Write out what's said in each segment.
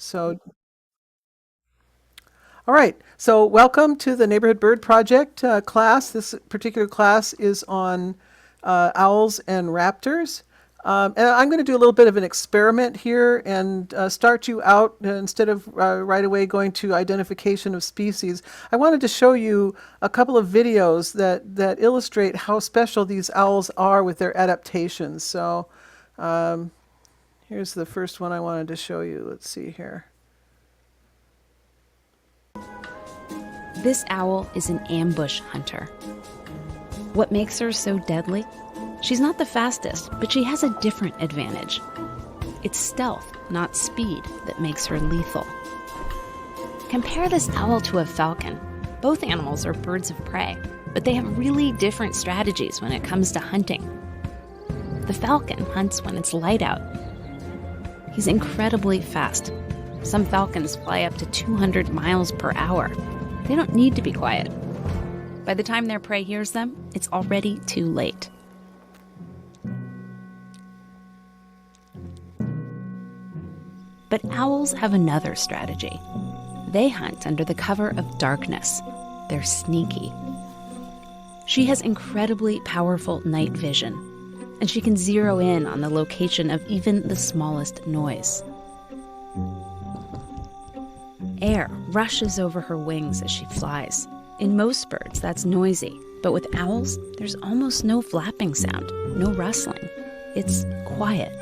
So, all right. So, welcome to the Neighborhood Bird Project class. This particular class is on owls and raptors. And I'm going to do a little bit of an experiment here and start you out instead of right away going to identification of species. I wanted to show you a couple of videos that illustrate how special these owls are with their adaptations. So, um, here's the first one I wanted to show you. Let's see here. This owl is an ambush hunter. What makes her so deadly? She's not the fastest, but she has a different advantage. It's stealth, not speed, that makes her lethal. Compare this owl to a falcon. Both animals are birds of prey, but they have really different strategies when it comes to hunting. The falcon hunts when it's light out. He's incredibly fast. Some falcons fly up to 200 miles per hour. They don't need to be quiet. By the time their prey hears them, it's already too late. But owls have another strategy. They hunt under the cover of darkness. They're sneaky. She has incredibly powerful night vision, and she can zero in on the location of even the smallest noise. Air rushes over her wings as she flies. In most birds, that's noisy, but with owls, there's almost no flapping sound, no rustling. It's quiet.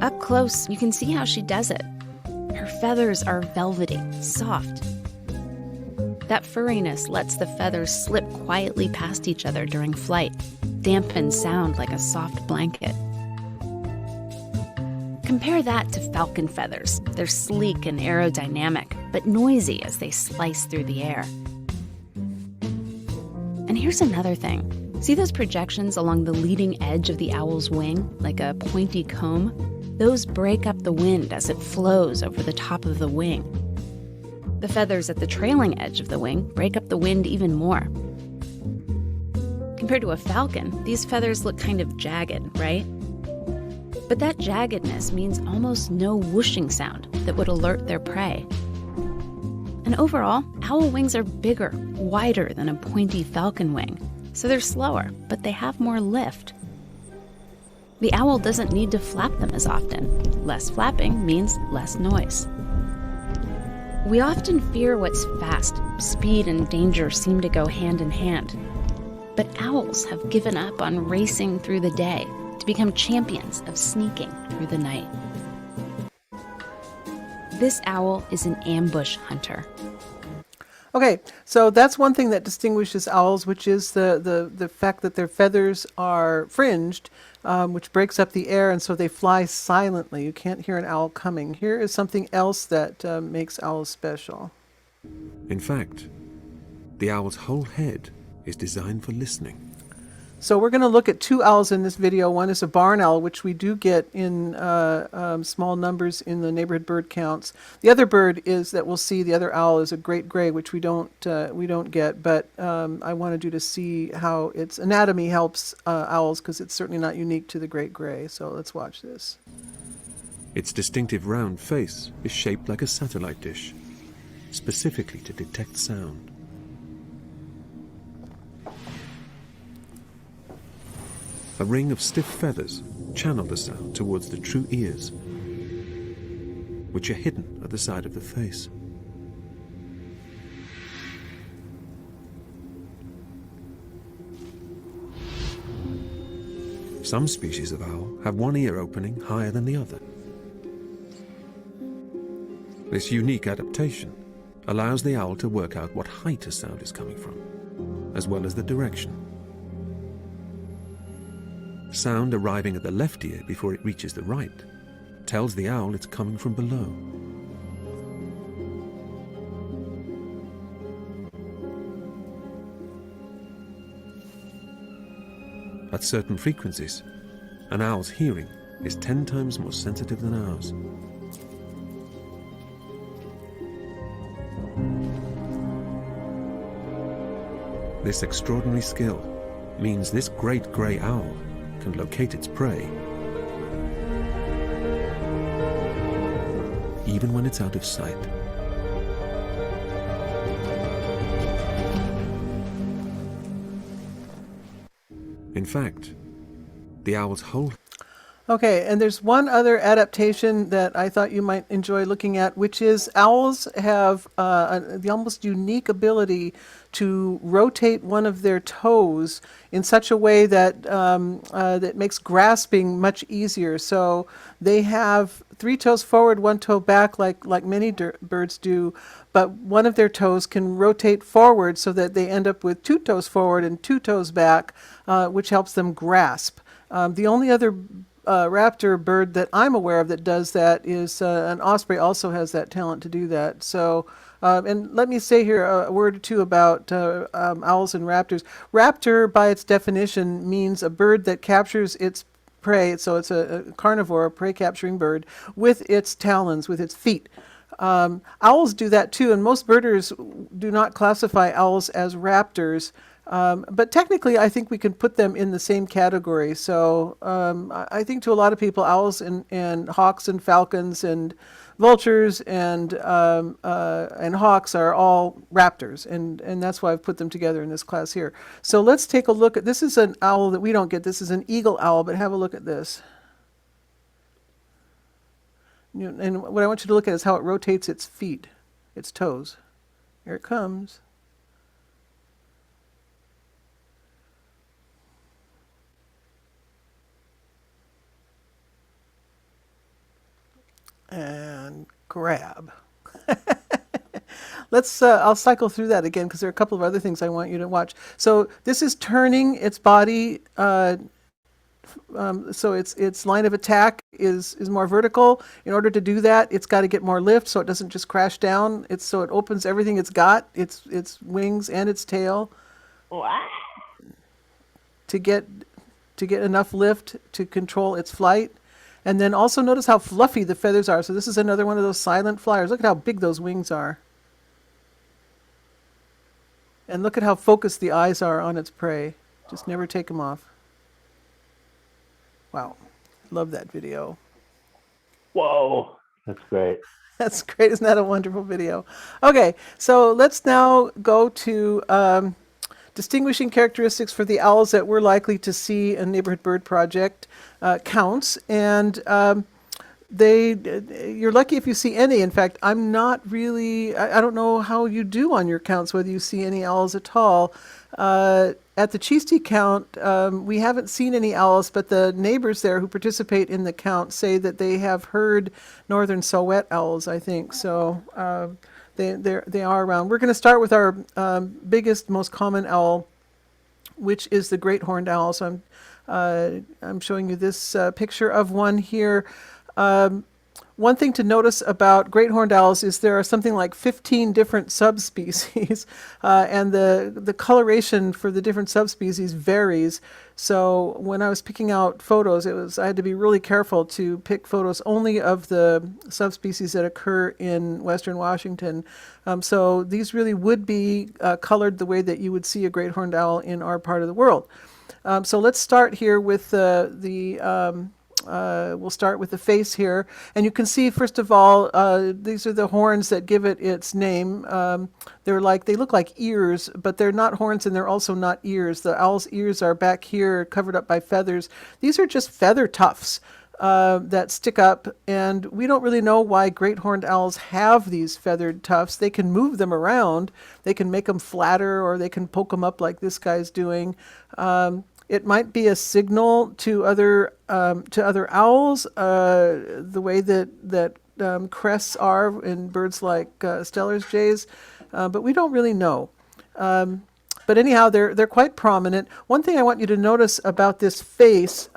Up close, you can see how she does it. Her feathers are velvety, soft. That furriness lets the feathers slip quietly past each other during flight, dampen sound like a soft blanket. Compare that to falcon feathers. They're sleek and aerodynamic, but noisy as they slice through the air. And here's another thing. See those projections along the leading edge of the owl's wing, like a pointy comb? Those break up the wind as it flows over the top of the wing. The feathers at the trailing edge of the wing break up the wind even more. Compared to a falcon, these feathers look kind of jagged, right? But that jaggedness means almost no whooshing sound that would alert their prey. And overall, owl wings are bigger, wider than a pointy falcon wing, so they're slower, but they have more lift. The owl doesn't need to flap them as often. Less flapping means less noise. We often fear what's fast. Speed and danger seem to go hand in hand. But owls have given up on racing through the day to become champions of sneaking through the night. This owl is an ambush hunter. Okay, so that's one thing that distinguishes owls, which is the fact that their feathers are fringed, which breaks up the air, and so they fly silently. You can't hear an owl coming. Here is something else that makes owls special. In fact, the owl's whole head is designed for listening. So we're going to look at two owls in this video. One is a barn owl, which we do get in small numbers in the neighborhood bird counts. The other bird is that we'll see. The other owl is a great gray, which we don't get. But I wanted you to see how its anatomy helps owls, because it's certainly not unique to the great gray. So let's watch this. Its distinctive round face is shaped like a satellite dish, specifically to detect sound. A ring of stiff feathers channel the sound towards the true ears, which are hidden at the side of the face. Some species of owl have one ear opening higher than the other. This unique adaptation allows the owl to work out what height a sound is coming from, as well as the direction. Sound arriving at the left ear before it reaches the right tells the owl it's coming from below. At certain frequencies, an owl's hearing is 10 times more sensitive than ours. This extraordinary skill means this great grey owl can locate its prey even when it's out of sight. In fact, the owl's whole... Okay, and there's one other adaptation that I thought you might enjoy looking at, which is owls have the almost unique ability to rotate one of their toes in such a way that that makes grasping much easier. So they have 3 toes forward, 1 toe back, like many birds do, but one of their toes can rotate forward so that they end up with 2 toes forward and 2 toes back, which helps them grasp. The only other raptor bird that I'm aware of that does that is an osprey also has that talent to do that. So, and let me say here a word or two about owls and raptors. Raptor, by its definition, means a bird that captures its prey, so it's a carnivore, a prey-capturing bird, with its talons, with its feet. Owls do that too, and most birders do not classify owls as raptors. But technically, I think we can put them in the same category. So I think to a lot of people, owls and hawks and falcons and vultures and hawks are all raptors, and that's why I've put them together in this class here. So let's take a look at, this is an owl that we don't get. This is an eagle owl, but have a look at this. And what I want you to look at is how it rotates its feet, its toes. Here it comes. And grab. I'll cycle through that again because there are a couple of other things I want you to watch. So this is turning its body, so its line of attack is more vertical. In order to do that, it's got to get more lift so it doesn't just crash down. So it opens everything it's got, its wings and its tail, to get enough lift to control its flight. And then also notice how fluffy the feathers are. So this is another one of those silent flyers. Look at how big those wings are. And look at how focused the eyes are on its prey. Just never take them off. Wow. Love that video. Whoa. That's great. That's great. Isn't that a wonderful video? Okay, so let's now go to distinguishing characteristics for the owls that we're likely to see in Neighborhood Bird Project counts. And you're lucky if you see any. In fact, I'm not really, I don't know how you do on your counts, whether you see any owls at all. At the Cheesty count, we haven't seen any owls, but the neighbors there who participate in the count say that they have heard northern saw-whet owls, I think. So they are around. We're going to start with our biggest, most common owl, which is the great horned owl. So I'm showing you this picture of one here. One thing to notice about great horned owls is there are something like 15 different subspecies, and the coloration for the different subspecies varies. So when I was picking out photos, I had to be really careful to pick photos only of the subspecies that occur in Western Washington. So these really would be colored the way that you would see a great horned owl in our part of the world. So let's start here with we'll start with the face here, and you can see first of all these are the horns that give it its name. They look like ears, but they're not horns and they're also not ears. The owl's ears are back here covered up by feathers. These are just feather tufts that stick up, and we don't really know why great horned owls have these feathered tufts. They can move them around, they can make them flatter, or they can poke them up like this guy's doing. It might be a signal to other owls, the way that crests are in birds like Steller's jays, but we don't really know. But anyhow, they're quite prominent. One thing I want you to notice about this face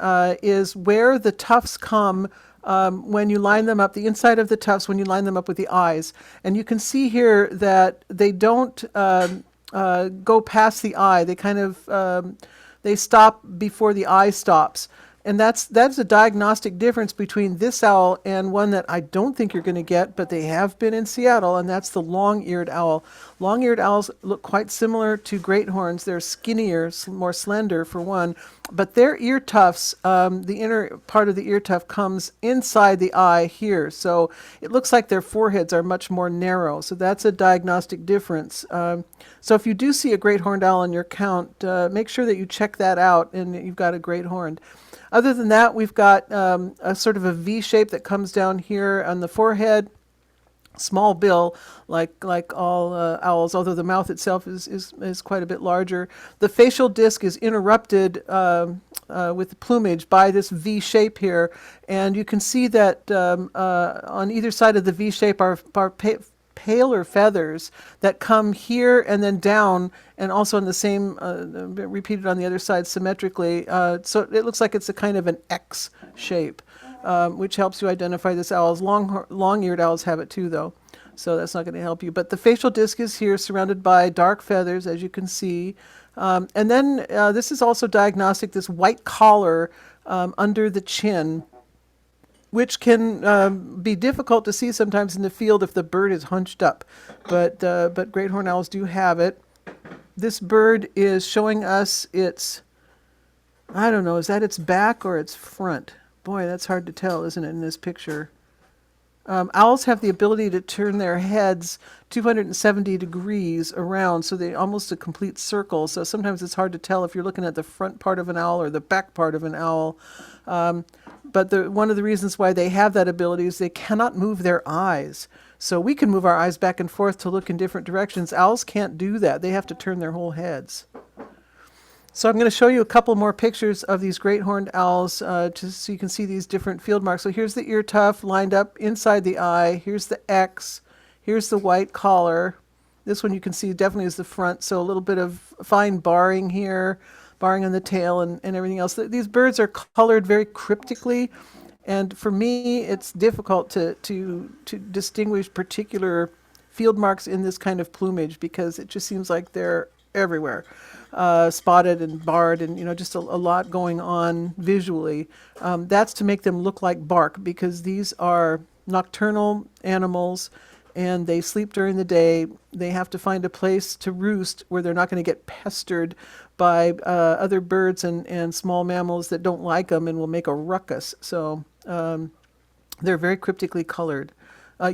is where the tufts come when you line them up, the inside of the tufts when you line them up with the eyes. And you can see here that they don't go past the eye. They kind of they stop before the eye stops. And that's a diagnostic difference between this owl and one that I don't think you're going to get, but they have been in Seattle, and that's the long-eared owl. Long-eared owls look quite similar to great horns. They're skinnier, more slender for one, but their ear tufts, the inner part of the ear tuft comes inside the eye here, so it looks like their foreheads are much more narrow. So that's a diagnostic difference. So if you do see a great horned owl in your count, make sure that you check that out and you've got a great horned. Other than that, we've got a sort of a V shape that comes down here on the forehead. Small bill, like all owls, although the mouth itself is quite a bit larger. The facial disc is interrupted with the plumage by this V shape here, and you can see that on either side of the V shape are paler feathers that come here and then down, and also in the same, repeated on the other side symmetrically. So it looks like it's a kind of an X shape. Which helps you identify this owls. Long-eared owls have it too, though, so that's not going to help you. But the facial disc is here, surrounded by dark feathers, as you can see. And then this is also diagnostic, this white collar under the chin, which can be difficult to see sometimes in the field if the bird is hunched up. But great horned owls do have it. This bird is showing us its, I don't know, is that its back or its front? Boy, that's hard to tell, isn't it, in this picture? Owls have the ability to turn their heads 270 degrees around, so they almost a complete circle. So sometimes it's hard to tell if you're looking at the front part of an owl or the back part of an owl. But one of the reasons why they have that ability is they cannot move their eyes. So we can move our eyes back and forth to look in different directions. Owls can't do that. They have to turn their whole heads. So I'm going to show you a couple more pictures of these great horned owls just so you can see these different field marks. So here's the ear tuft lined up inside the eye. Here's the X. Here's the white collar. This one you can see definitely is the front, so a little bit of fine barring here, barring on the tail and everything else. These birds are colored very cryptically, and for me it's difficult to distinguish particular field marks in this kind of plumage because it just seems like they're everywhere. Spotted and barred and just a lot going on visually. That's to make them look like bark because these are nocturnal animals and they sleep during the day. They have to find a place to roost where they're not going to get pestered by other birds and small mammals that don't like them and will make a ruckus. So they're very cryptically colored.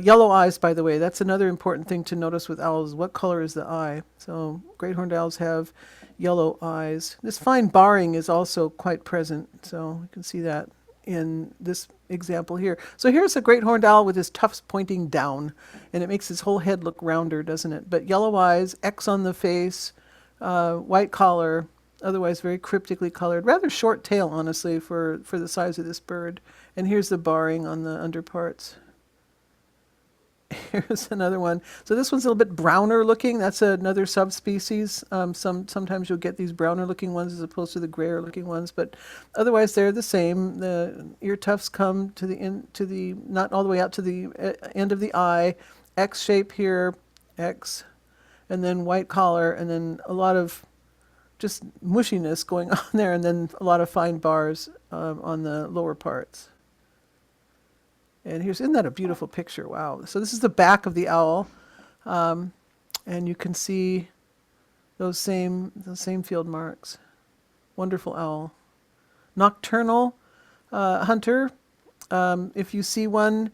Yellow eyes, by the way, that's another important thing to notice with owls. What color is the eye? So great horned owls have yellow eyes. This fine barring is also quite present, so you can see that in this example here. So here's a great horned owl with his tufts pointing down, and it makes his whole head look rounder, doesn't it? But yellow eyes, X on the face, white collar, otherwise very cryptically colored. Rather short tail, honestly, for the size of this bird. And here's the barring on the underparts. Here's another one. So this one's a little bit browner looking. That's another subspecies. Sometimes you'll get these browner looking ones as opposed to the grayer looking ones, but otherwise they're the same. The ear tufts come to the not all the way out to the end of the eye. X shape here, X, and then white collar, and then a lot of just mushiness going on there, and then a lot of fine bars on the lower parts. And isn't that a beautiful picture? Wow. So this is the back of the owl. And you can see those same field marks. Wonderful owl. Nocturnal hunter. If you see one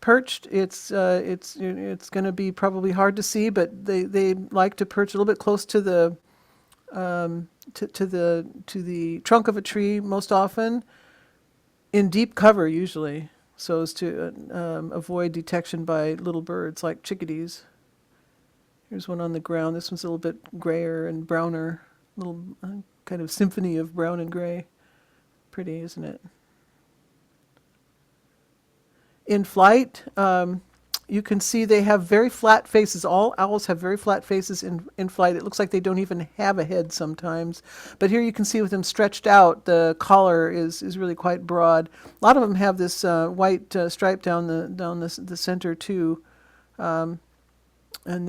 perched, it's going to be probably hard to see, but they like to perch a little bit close to the to the trunk of a tree most often, in deep cover usually, so as to avoid detection by little birds like chickadees. Here's one on the ground. This one's a little bit grayer and browner, little kind of symphony of brown and gray. Pretty, isn't it? In flight, you can see they have very flat faces. All owls have very flat faces in flight. It looks like they don't even have a head sometimes. But here you can see with them stretched out, the collar is really quite broad. A lot of them have this white stripe down the center too. And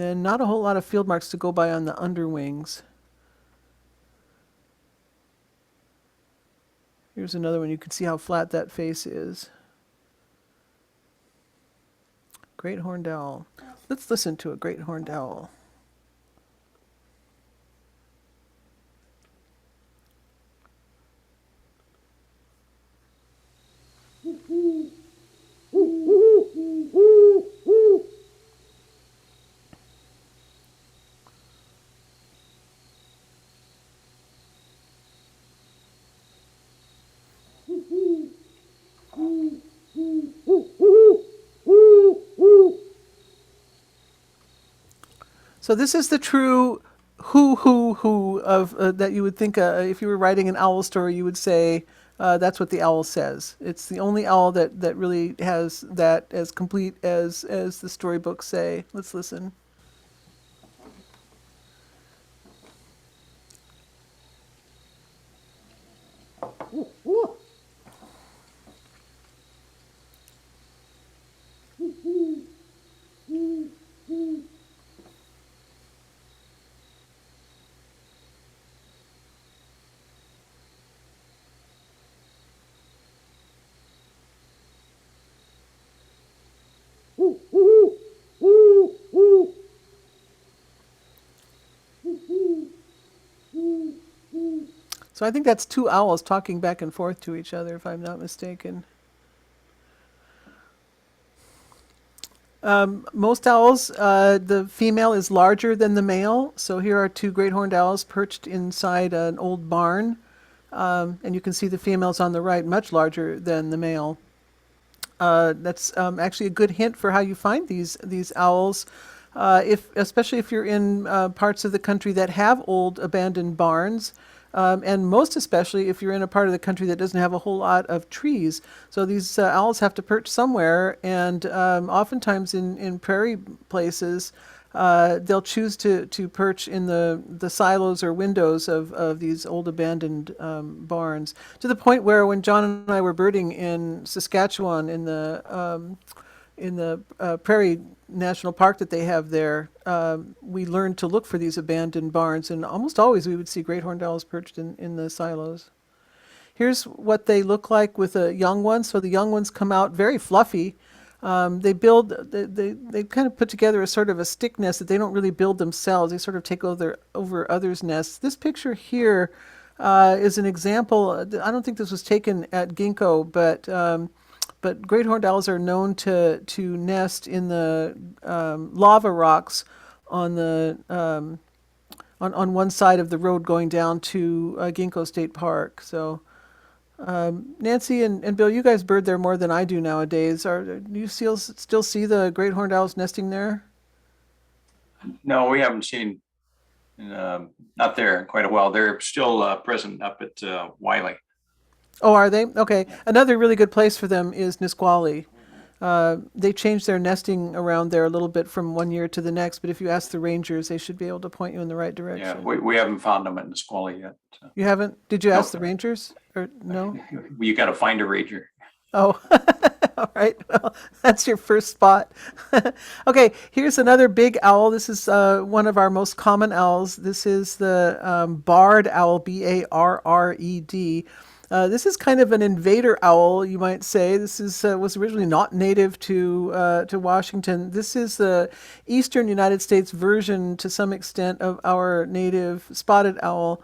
then not a whole lot of field marks to go by on the underwings. Here's another one. You can see how flat that face is. Great horned owl. Let's listen to a great horned owl. So this is the true who of that you would think if you were writing an owl story, you would say that's what the owl says. It's the only owl that really has that as complete as the storybooks say. Let's listen. So I think that's two owls talking back and forth to each other, if I'm not mistaken. Most owls, the female is larger than the male. So here are two great horned owls perched inside an old barn. And you can see the female's on the right, much larger than the male. That's actually a good hint for how you find these owls. Especially if you're in parts of the country that have old abandoned barns, and most especially if you're in a part of the country that doesn't have a whole lot of trees. So these owls have to perch somewhere, and oftentimes in prairie places, they'll choose to perch in the silos or windows of these old abandoned barns, to the point where when John and I were birding in Saskatchewan in the Prairie National Park that they have there, we learned to look for these abandoned barns, and almost always we would see great horned owls perched in the silos. Here's what they look like with a young one. So the young ones come out very fluffy. They kind of put together a sort of a stick nest that they don't really build themselves. They sort of take over others' nests. This picture here is an example. I don't think this was taken at Ginkgo, but great horned owls are known to nest in the lava rocks on the on one side of the road going down to Ginkgo State Park. So Nancy and Bill, you guys bird there more than I do nowadays. Do you still see the great horned owls nesting there? No, we haven't seen not there in quite a while. They're still present up at Wiley. Oh, are they? Okay. Another really good place for them is Nisqually. They change their nesting around there a little bit from one year to the next, but if you ask the rangers, they should be able to point you in the right direction. Yeah, we haven't found them at Nisqually yet. So. You haven't? Did you ask the rangers? Or no? You got to find a ranger. Oh, all right. Well, that's your first spot. Okay, here's another big owl. This is one of our most common owls. This is the barred owl, B-A-R-R-E-D. This is kind of an invader owl, you might say. This was originally not native to Washington. This is the eastern United States version, to some extent, of our native spotted owl.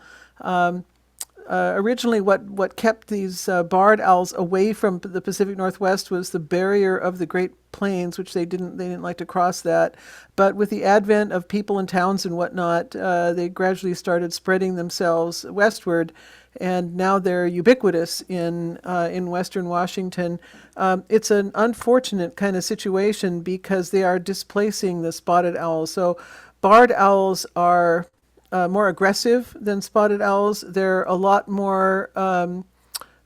Originally, what kept these barred owls away from the Pacific Northwest was the barrier of the Great Plains, which they didn't like to cross that. But with the advent of people and towns and whatnot, they gradually started spreading themselves westward, and now they're ubiquitous in Western Washington. It's an unfortunate kind of situation because they are displacing the spotted owls. So barred owls are more aggressive than spotted owls. They're a lot more.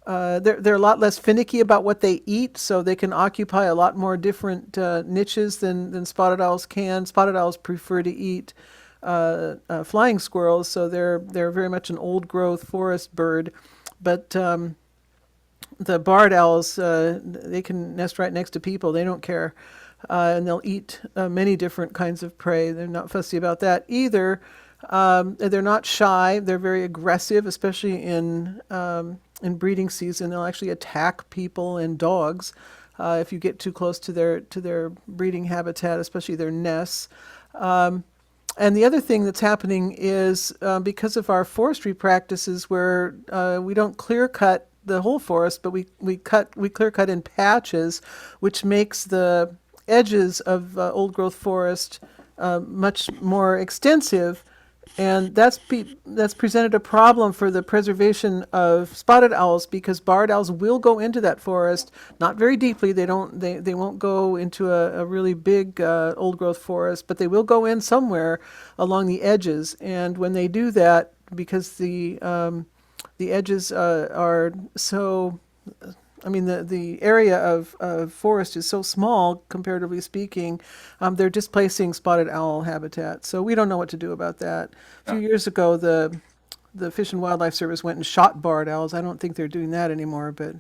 They're a lot less finicky about what they eat, so they can occupy a lot more different niches than spotted owls can. Spotted owls prefer to eat flying squirrels, so they're very much an old growth forest bird. But the barred owls, they can nest right next to people. They don't care. And they'll eat many different kinds of prey. They're not fussy about that either. They're not shy. They're very aggressive, especially in breeding season. They'll actually attack people and dogs if you get too close to their breeding habitat, especially their nests. And the other thing that's happening is because of our forestry practices, where we don't clear cut the whole forest, but we clear cut in patches, which makes the edges of old growth forest much more extensive, and that's presented a problem for the preservation of spotted owls, because barred owls will go into that forest, not very deeply. They won't go into a really big old growth forest, but they will go in somewhere along the edges. And when they do that, because the edges are so, I mean, the area of forest is so small, comparatively speaking, they're displacing spotted owl habitat. So we don't know what to do about that. A few years ago, the Fish and Wildlife Service went and shot barred owls. I don't think they're doing that anymore, but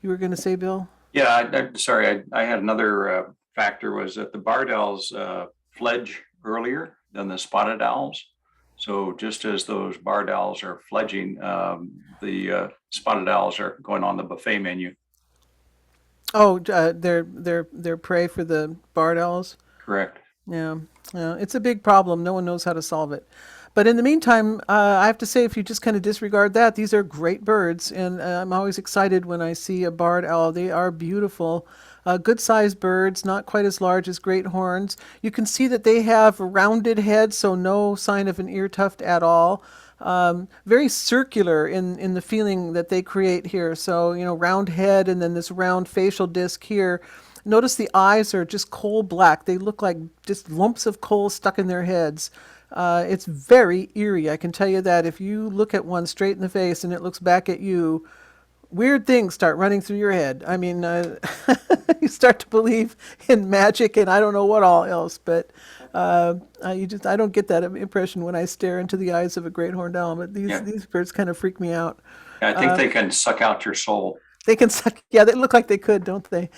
you were going to say, Bill? Yeah, sorry, I had another factor was that the barred owls fledge earlier than the spotted owls. So just as those barred owls are fledging, the spotted owls are going on the buffet menu. Oh, they're prey for the barred owls. Correct. Yeah, yeah, it's a big problem. No one knows how to solve it. But in the meantime, I have to say, if you just kind of disregard that, these are great birds, and I'm always excited when I see a barred owl. They are beautiful, good-sized birds, not quite as large as great horns. You can see that they have rounded heads, so no sign of an ear tuft at all. Very circular in the feeling that they create here. So, round head and then this round facial disc here. Notice the eyes are just coal black. They look like just lumps of coal stuck in their heads. It's very eerie, I can tell you that. If you look at one straight in the face and it looks back at you, weird things start running through your head. I mean, you start to believe in magic and I don't know what all else, but I don't get that impression when I stare into the eyes of a great horned owl. But these birds kind of freak me out. I think they can suck out your soul. They can suck. Yeah, they look like they could, don't they?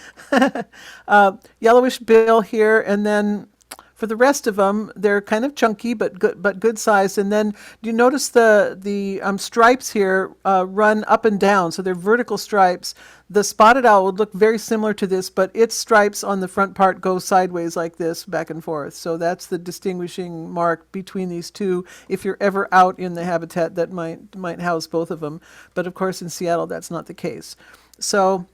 Yellowish bill here, and then for the rest of them, they're kind of chunky but good sized. And then do you notice the stripes here run up and down? So they're vertical stripes. The spotted owl would look very similar to this, but its stripes on the front part go sideways like this, back and forth. So that's the distinguishing mark between these two, if you're ever out in the habitat that might house both of them. But of course, in Seattle, that's not the case. So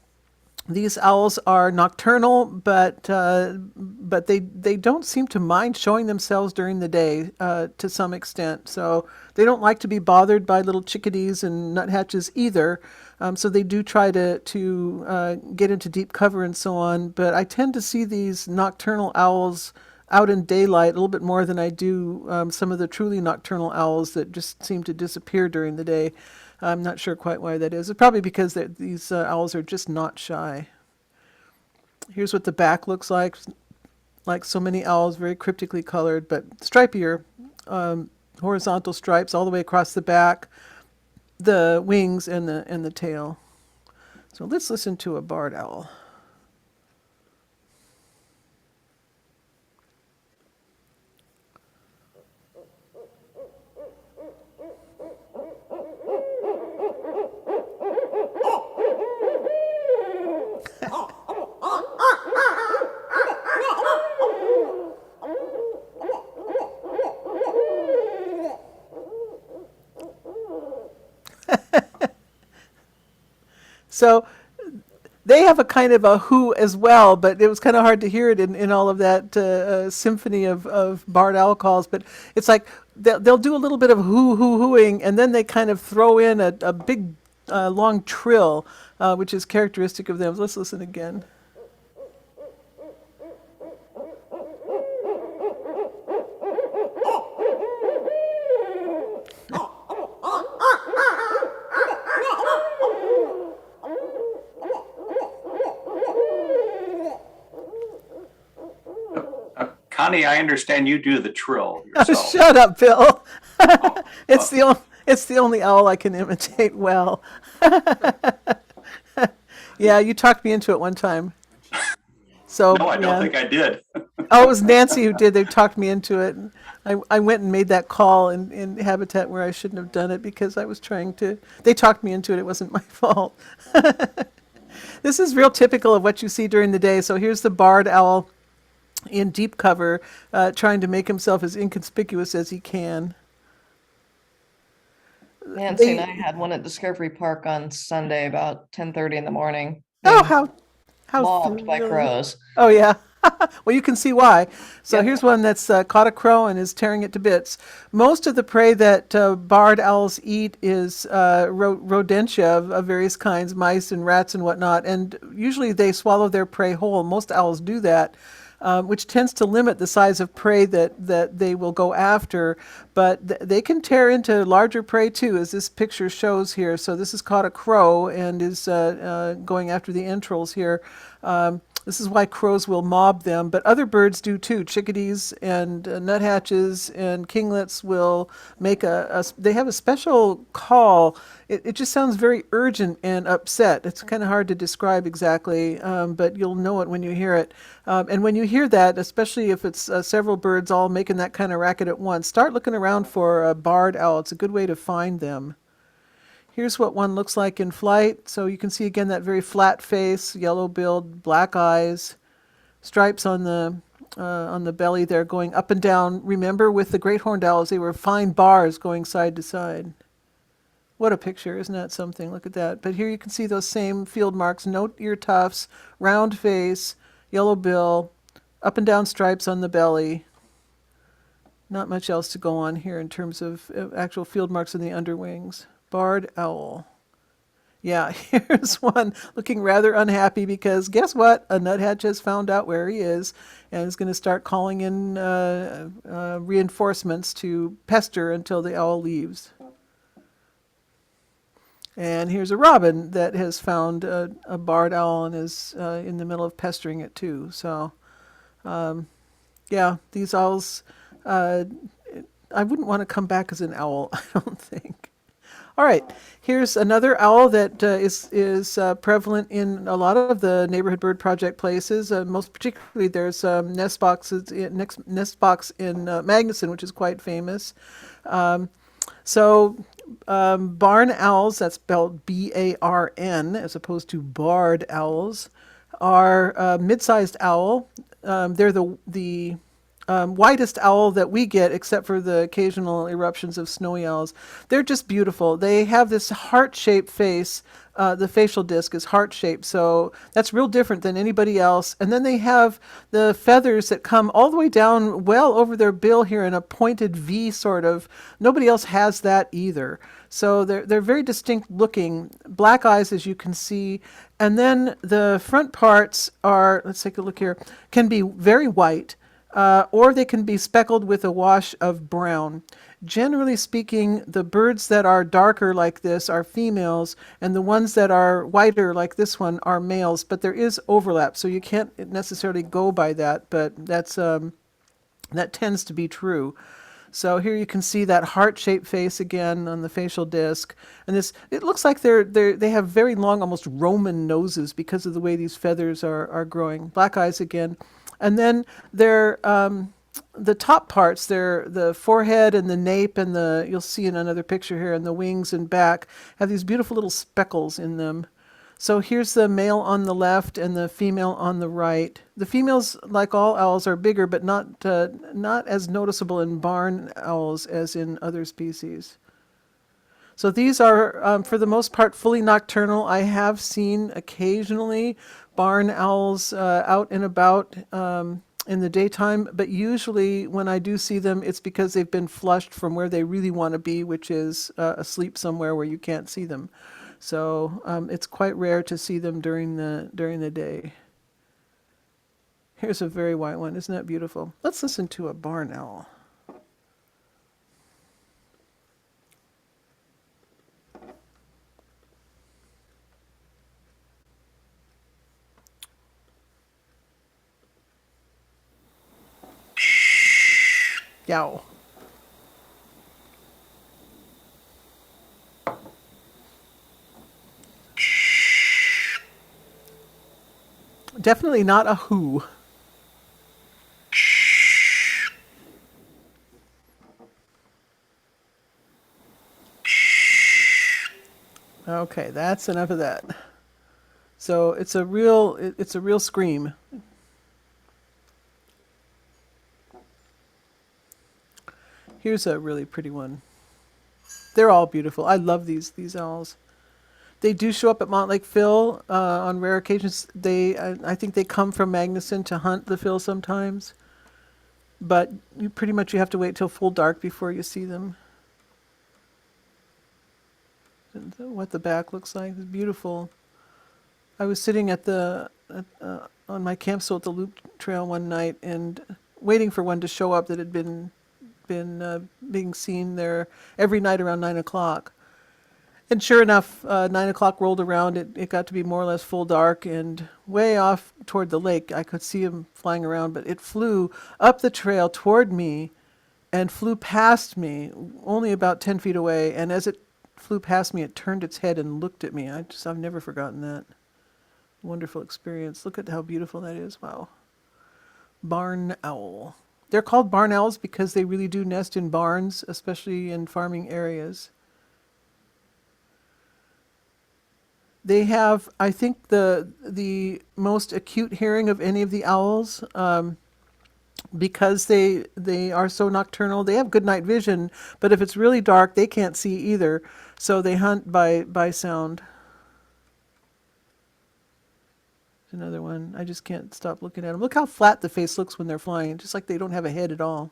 these owls are nocturnal, but they don't seem to mind showing themselves during the day to some extent. So they don't like to be bothered by little chickadees and nuthatches either. So they do try to get into deep cover and so on. But I tend to see these nocturnal owls out in daylight a little bit more than I do some of the truly nocturnal owls that just seem to disappear during the day. I'm not sure quite why that is. It's probably because these owls are just not shy. Here's what the back looks like so many owls, very cryptically colored, but stripier, horizontal stripes all the way across the back, the wings, and the tail. So let's listen to a barred owl. So they have a kind of a hoo as well, but it was kind of hard to hear it in all of that symphony of barred owl calls. But it's like they'll do a little bit of hooing, and then they kind of throw in a big long trill, which is characteristic of them. Let's listen again. Connie, I understand you do the trill yourself. Shut up, Bill. It's the only owl I can imitate well. Yeah, you talked me into it one time. So No, I don't think I did. Oh, it was Nancy who did. They talked me into it. And I went and made that call in Habitat where I shouldn't have done it because I was trying to. They talked me into it. It wasn't my fault. This is real typical of what you see during the day. So here's the barred owl in deep cover, trying to make himself as inconspicuous as he can. Nancy and I They, had one at Discovery Park on Sunday about 10:30 in the morning, oh, being how mobbed by thrilling. crows. Oh yeah. Well, you can see why. So Yep. here's one that's caught a crow and is tearing it to bits. Most of the prey that barred owls eat is rodentia of various kinds, mice and rats and whatnot. And usually they swallow their prey whole. Most owls do that, which tends to limit the size of prey that they will go after. But they can tear into larger prey too, as this picture shows here. So this has caught a crow and is going after the entrails here. This is why crows will mob them, but other birds do too. Chickadees and nuthatches and kinglets will make they have a special call. It just sounds very urgent and upset. It's kind of hard to describe exactly, but you'll know it when you hear it. And when you hear that, especially if it's several birds all making that kind of racket at once, start looking around for a barred owl. It's a good way to find them. Here's what one looks like in flight. So you can see again that very flat face, yellow billed, black eyes, stripes on the belly there going up and down. Remember with the great horned owls, they were fine bars going side to side. What a picture, isn't that something? Look at that. But here you can see those same field marks, no ear tufts, round face, yellow bill, up and down stripes on the belly. Not much else to go on here in terms of actual field marks in the underwings. Barred owl. Yeah, here's one looking rather unhappy because guess what? A nuthatch has found out where he is and is going to start calling in reinforcements to pester until the owl leaves. And here's a robin that has found a barred owl and is in the middle of pestering it too. So, yeah, these owls, I wouldn't want to come back as an owl, I don't think. All right, here's another owl that is prevalent in a lot of the Neighborhood Bird Project places. Most particularly, there's nest box in Magnuson, which is quite famous. So barn owls, that's spelled B-A-R-N, as opposed to barred owls, are a mid-sized owl. They're the whitest owl that we get, except for the occasional eruptions of snowy owls. They're just beautiful. They have this heart-shaped face. The facial disc is heart-shaped, so that's real different than anybody else. And then they have the feathers that come all the way down well over their bill here in a pointed V sort of. Nobody else has that either. So they're very distinct looking. Black eyes, as you can see. And then the front parts are, let's take a look here, can be very white. Or they can be speckled with a wash of brown. Generally speaking, the birds that are darker like this are females, and the ones that are whiter like this one are males, but there is overlap, so you can't necessarily go by that, but that tends to be true. So here you can see that heart-shaped face again on the facial disc, and it looks like they have very long, almost Roman noses because of the way these feathers are growing. Black eyes again. And then the top parts, the forehead and the nape and you'll see in another picture here, and the wings and back have these beautiful little speckles in them. So here's the male on the left and the female on the right. The females, like all owls, are bigger, but not as noticeable in barn owls as in other species. So these are, for the most part, fully nocturnal. I have seen occasionally barn owls out and about in the daytime, but usually when I do see them, it's because they've been flushed from where they really want to be, which is asleep somewhere where you can't see them. So it's quite rare to see them during the day. Here's a very white one. Isn't that beautiful? Let's listen to a barn owl. Yow. Definitely not a who. Okay, that's enough of that. So it's it's a real scream. Here's a really pretty one. They're all beautiful. I love these owls. They do show up at Montlake Phil on rare occasions. I think they come from Magnuson to hunt the Phil sometimes, but you have to wait till full dark before you see them. And what the back looks like is beautiful. I was sitting on my camp stool at the Loop Trail one night and waiting for one to show up that had been being seen there every night around 9 o'clock. And sure enough, 9 o'clock rolled around. It got to be more or less full dark, and way off toward the lake, I could see him flying around. But it flew up the trail toward me, and flew past me, only about 10 feet away. And as it flew past me, it turned its head and looked at me. I've never forgotten that. Wonderful experience. Look at how beautiful that is. Wow. Barn owl. They're called barn owls because they really do nest in barns, especially in farming areas. They have, I think, the most acute hearing of any of the owls, because they are so nocturnal. They have good night vision, but if it's really dark, they can't see either. So they hunt by sound. Another one. I just can't stop looking at them. Look how flat the face looks when they're flying, just like they don't have a head at all.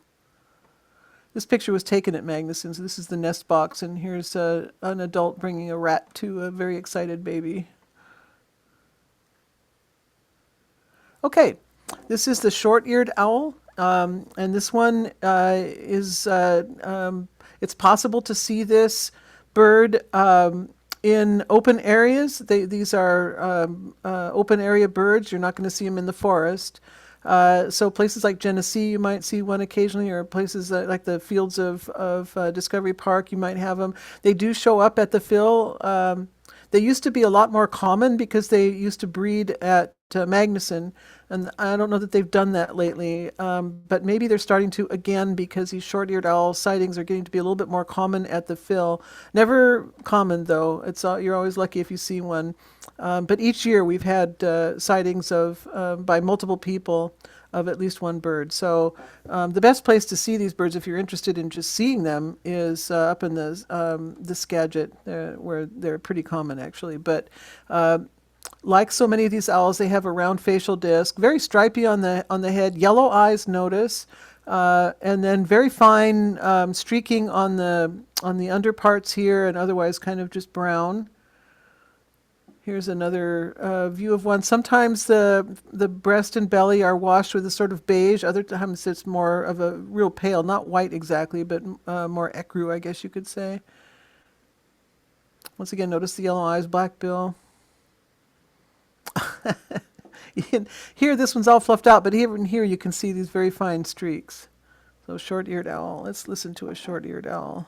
This picture was taken at Magnuson, so this is the nest box, and here's an adult bringing a rat to a very excited baby. Okay, this is the short-eared owl, and this one it's possible to see this bird in open areas. These are open area birds. You're not going to see them in the forest. So places like Genesee, you might see one occasionally, or places like the fields of Discovery Park, you might have them. They do show up at the Phil. They used to be a lot more common because they used to breed at Magnuson, and I don't know that they've done that lately, but maybe they're starting to again because these short-eared owl sightings are getting to be a little bit more common at the Phil. Never common though. You're always lucky if you see one. But each year we've had sightings by multiple people of at least one bird. So the best place to see these birds, if you're interested in just seeing them, is up in the Skagit, where they're pretty common actually. But like so many of these owls, they have a round facial disc, very stripy on the head, yellow eyes, notice, and then very fine streaking on the underparts here, and otherwise kind of just brown. Here's another view of one. Sometimes the breast and belly are washed with a sort of beige. Other times it's more of a real pale, not white exactly, but more ecru, I guess you could say. Once again, notice the yellow eyes, black bill. Here, this one's all fluffed out, but even here you can see these very fine streaks. So short-eared owl. Let's listen to a short-eared owl.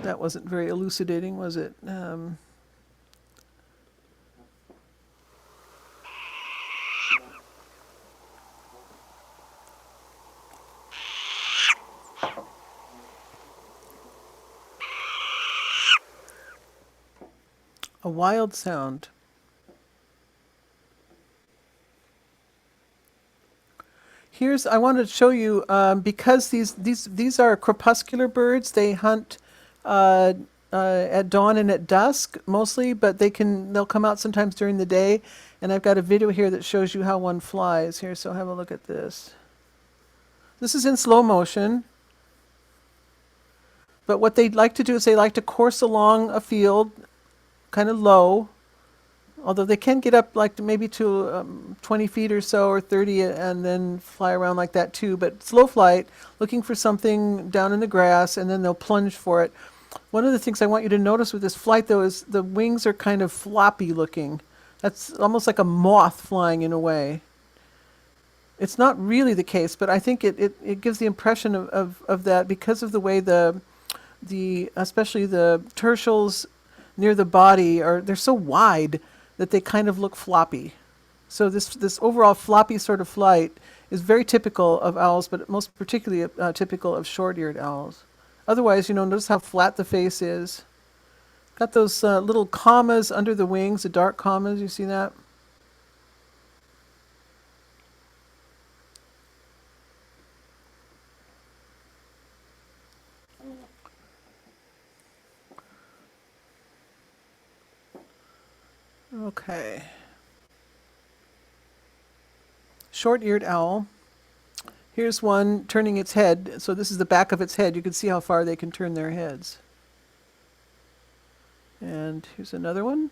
That wasn't very elucidating, was it? A wild sound. I wanted to show you, because these are crepuscular birds. They hunt at dawn and at dusk mostly, but they'll come out sometimes during the day. And I've got a video here that shows you how one flies here. So have a look at this. This is in slow motion. But what they like to do is they like to course along a field, kind of low. Although they can get up like maybe to 20 feet or so, or 30, and then fly around like that too. But slow flight, looking for something down in the grass, and then they'll plunge for it. One of the things I want you to notice with this flight, though, is the wings are kind of floppy looking. That's almost like a moth flying in a way. It's not really the case, but I think it gives the impression of that because of the way the especially the tertials near the body they're so wide that they kind of look floppy. So this overall floppy sort of flight is very typical of owls, but most particularly typical of short-eared owls. Otherwise, notice how flat the face is. Got those little commas under the wings, the dark commas. You see that? Okay. Short-eared owl. Here's one turning its head. So this is the back of its head. You can see how far they can turn their heads. And here's another one.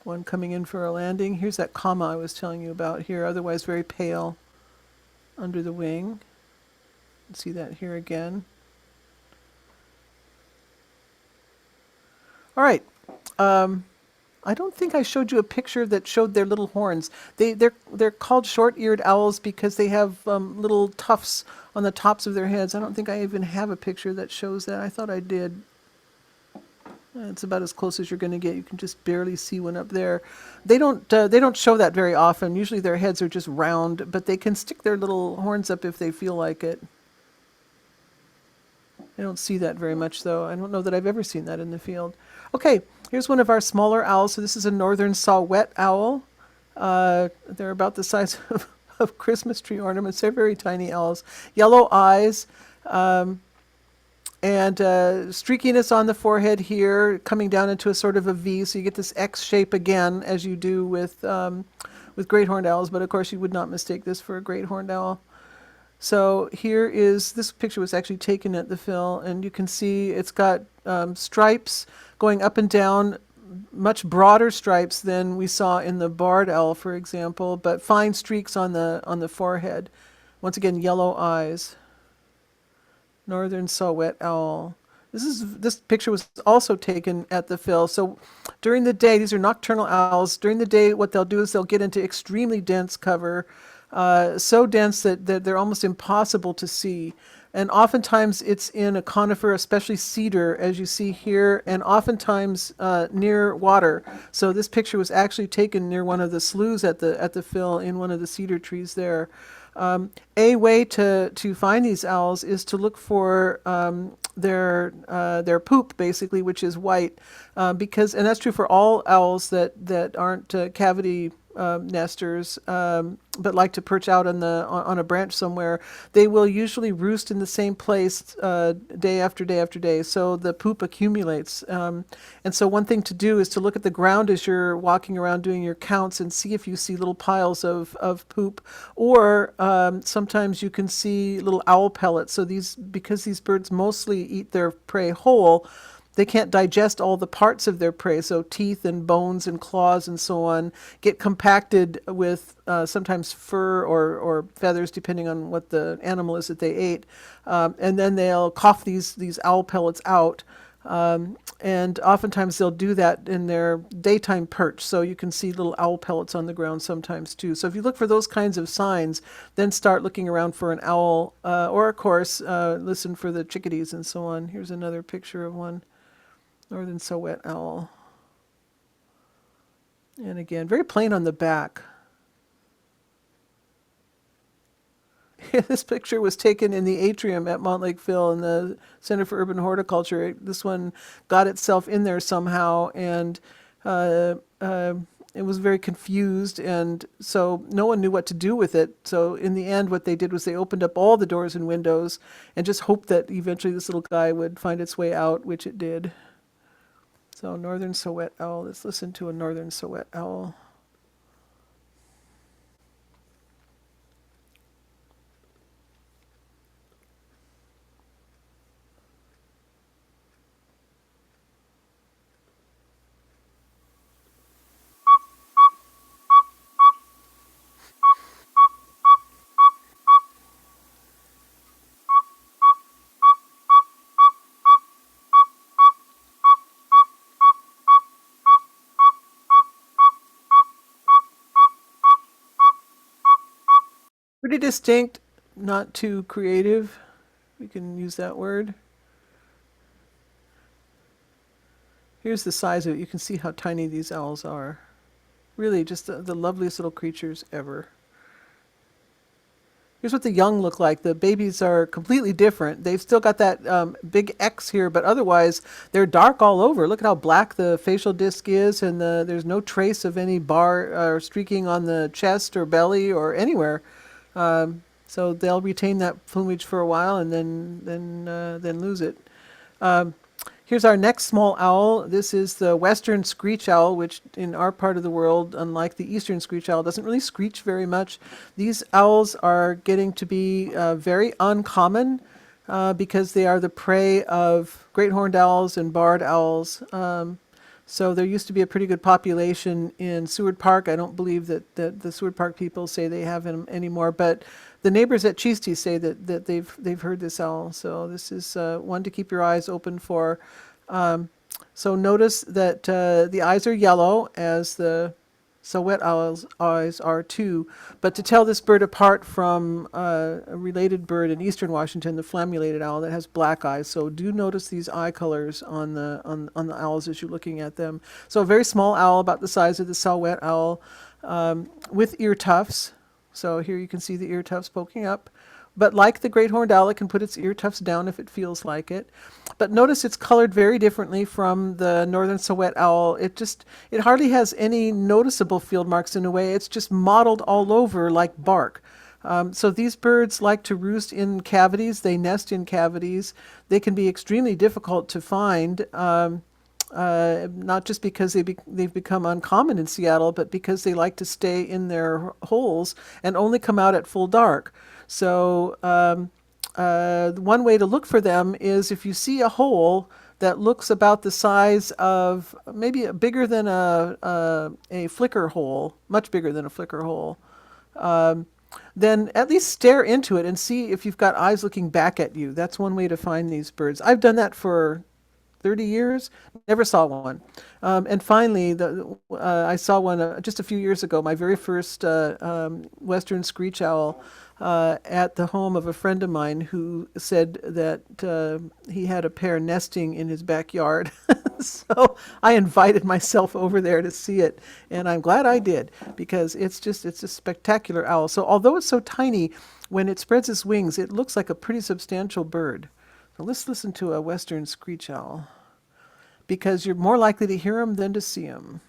One coming in for a landing. Here's that comma I was telling you about here, otherwise very pale under the wing. See that here again. All right. I don't think I showed you a picture that showed their little horns. They're called short-eared owls because they have little tufts on the tops of their heads. I don't think I even have a picture that shows that. I thought I did. It's about as close as you're going to get. You can just barely see one up there. They don't show that very often. Usually their heads are just round, but they can stick their little horns up if they feel like it. I don't see that very much, though. I don't know that I've ever seen that in the field. Okay, here's one of our smaller owls. So this is a northern saw-whet owl. They're about the size of Christmas tree ornaments. They're very tiny owls. Yellow eyes. And streakiness on the forehead here, coming down into a sort of a V, so you get this X shape again, as you do with great horned owls. But of course, you would not mistake this for a great horned owl. So here is this picture was actually taken at the Phil, and you can see it's got stripes going up and down, much broader stripes than we saw in the barred owl, for example, but fine streaks on the forehead. Once again, yellow eyes. Northern saw-whet owl. This picture was also taken at the Phil. So during the day, these are nocturnal owls. During the day, what they'll do is they'll get into extremely dense cover, so dense that they're almost impossible to see. And oftentimes it's in a conifer, especially cedar, as you see here, and oftentimes near water. So this picture was actually taken near one of the sloughs at the Phil in one of the cedar trees there. A way to find these owls is to look for their poop, basically, which is white, and that's true for all owls that aren't cavity nesters, but like to perch out on a branch somewhere. They will usually roost in the same place day after day after day, so the poop accumulates. And so one thing to do is to look at the ground as you're walking around doing your counts and see if you see little piles of poop, or sometimes you can see little owl pellets. So because these birds mostly eat their prey whole, they can't digest all the parts of their prey, so teeth and bones and claws and so on get compacted with sometimes fur or feathers, depending on what the animal is that they ate. And then they'll cough these owl pellets out. And oftentimes they'll do that in their daytime perch, so you can see little owl pellets on the ground sometimes too. So if you look for those kinds of signs, then start looking around for an owl, or of course, listen for the chickadees and so on. Here's another picture of one. Northern saw-whet owl. And again, very plain on the back. This picture was taken in the atrium at Montlake Phil in the Center for Urban Horticulture. This one got itself in there somehow, and it was very confused, and so no one knew what to do with it. So in the end, what they did was they opened up all the doors and windows and just hoped that eventually this little guy would find its way out, which it did. So northern saw-whet owl. Let's listen to a northern saw-whet owl. Pretty distinct, not too creative. We can use that word. Here's the size of it. You can see how tiny these owls are. Really, just the loveliest little creatures ever. Here's what the young look like. The babies are completely different. They've still got that big X here, but otherwise they're dark all over. Look at how black the facial disc is, and there's no trace of any bar or streaking on the chest or belly or anywhere. So they'll retain that plumage for a while and then lose it. Here's our next small owl. This is the western screech owl, which in our part of the world, unlike the eastern screech owl, doesn't really screech very much. These owls are getting to be very uncommon because they are the prey of great horned owls and barred owls. So there used to be a pretty good population in Seward Park. I don't believe that the Seward Park people say they have them anymore, but the neighbors at Cheesty say that they've heard this owl. So this is one to keep your eyes open for. So notice that the eyes are yellow, as the Sahuet owl's eyes are too. But to tell this bird apart from a related bird in eastern Washington, the flammulated owl, that has black eyes. So do notice these eye colors on the owls as you're looking at them. So a very small owl, about the size of the Sahuet owl, with ear tufts. So here you can see the ear tufts poking up. But like the great horned owl, it can put its ear tufts down if it feels like it. But notice it's colored very differently from the northern Sahuet owl. It hardly has any noticeable field marks in a way. It's just mottled all over like bark. So these birds like to roost in cavities. They nest in cavities. They can be extremely difficult to find. Not just because they've become uncommon in Seattle, but because they like to stay in their holes and only come out at full dark. So one way to look for them is if you see a hole that looks about the size of maybe bigger than a flicker hole, much bigger than a flicker hole, then at least stare into it and see if you've got eyes looking back at you. That's one way to find these birds. I've done that for 30 years, never saw one. And finally, I saw one just a few years ago, my very first western screech owl at the home of a friend of mine who said that he had a pair nesting in his backyard. So I invited myself over there to see it, and I'm glad I did, because it's a spectacular owl. So although it's so tiny, when it spreads its wings, it looks like a pretty substantial bird. So let's listen to a western screech owl, because you're more likely to hear them than to see them.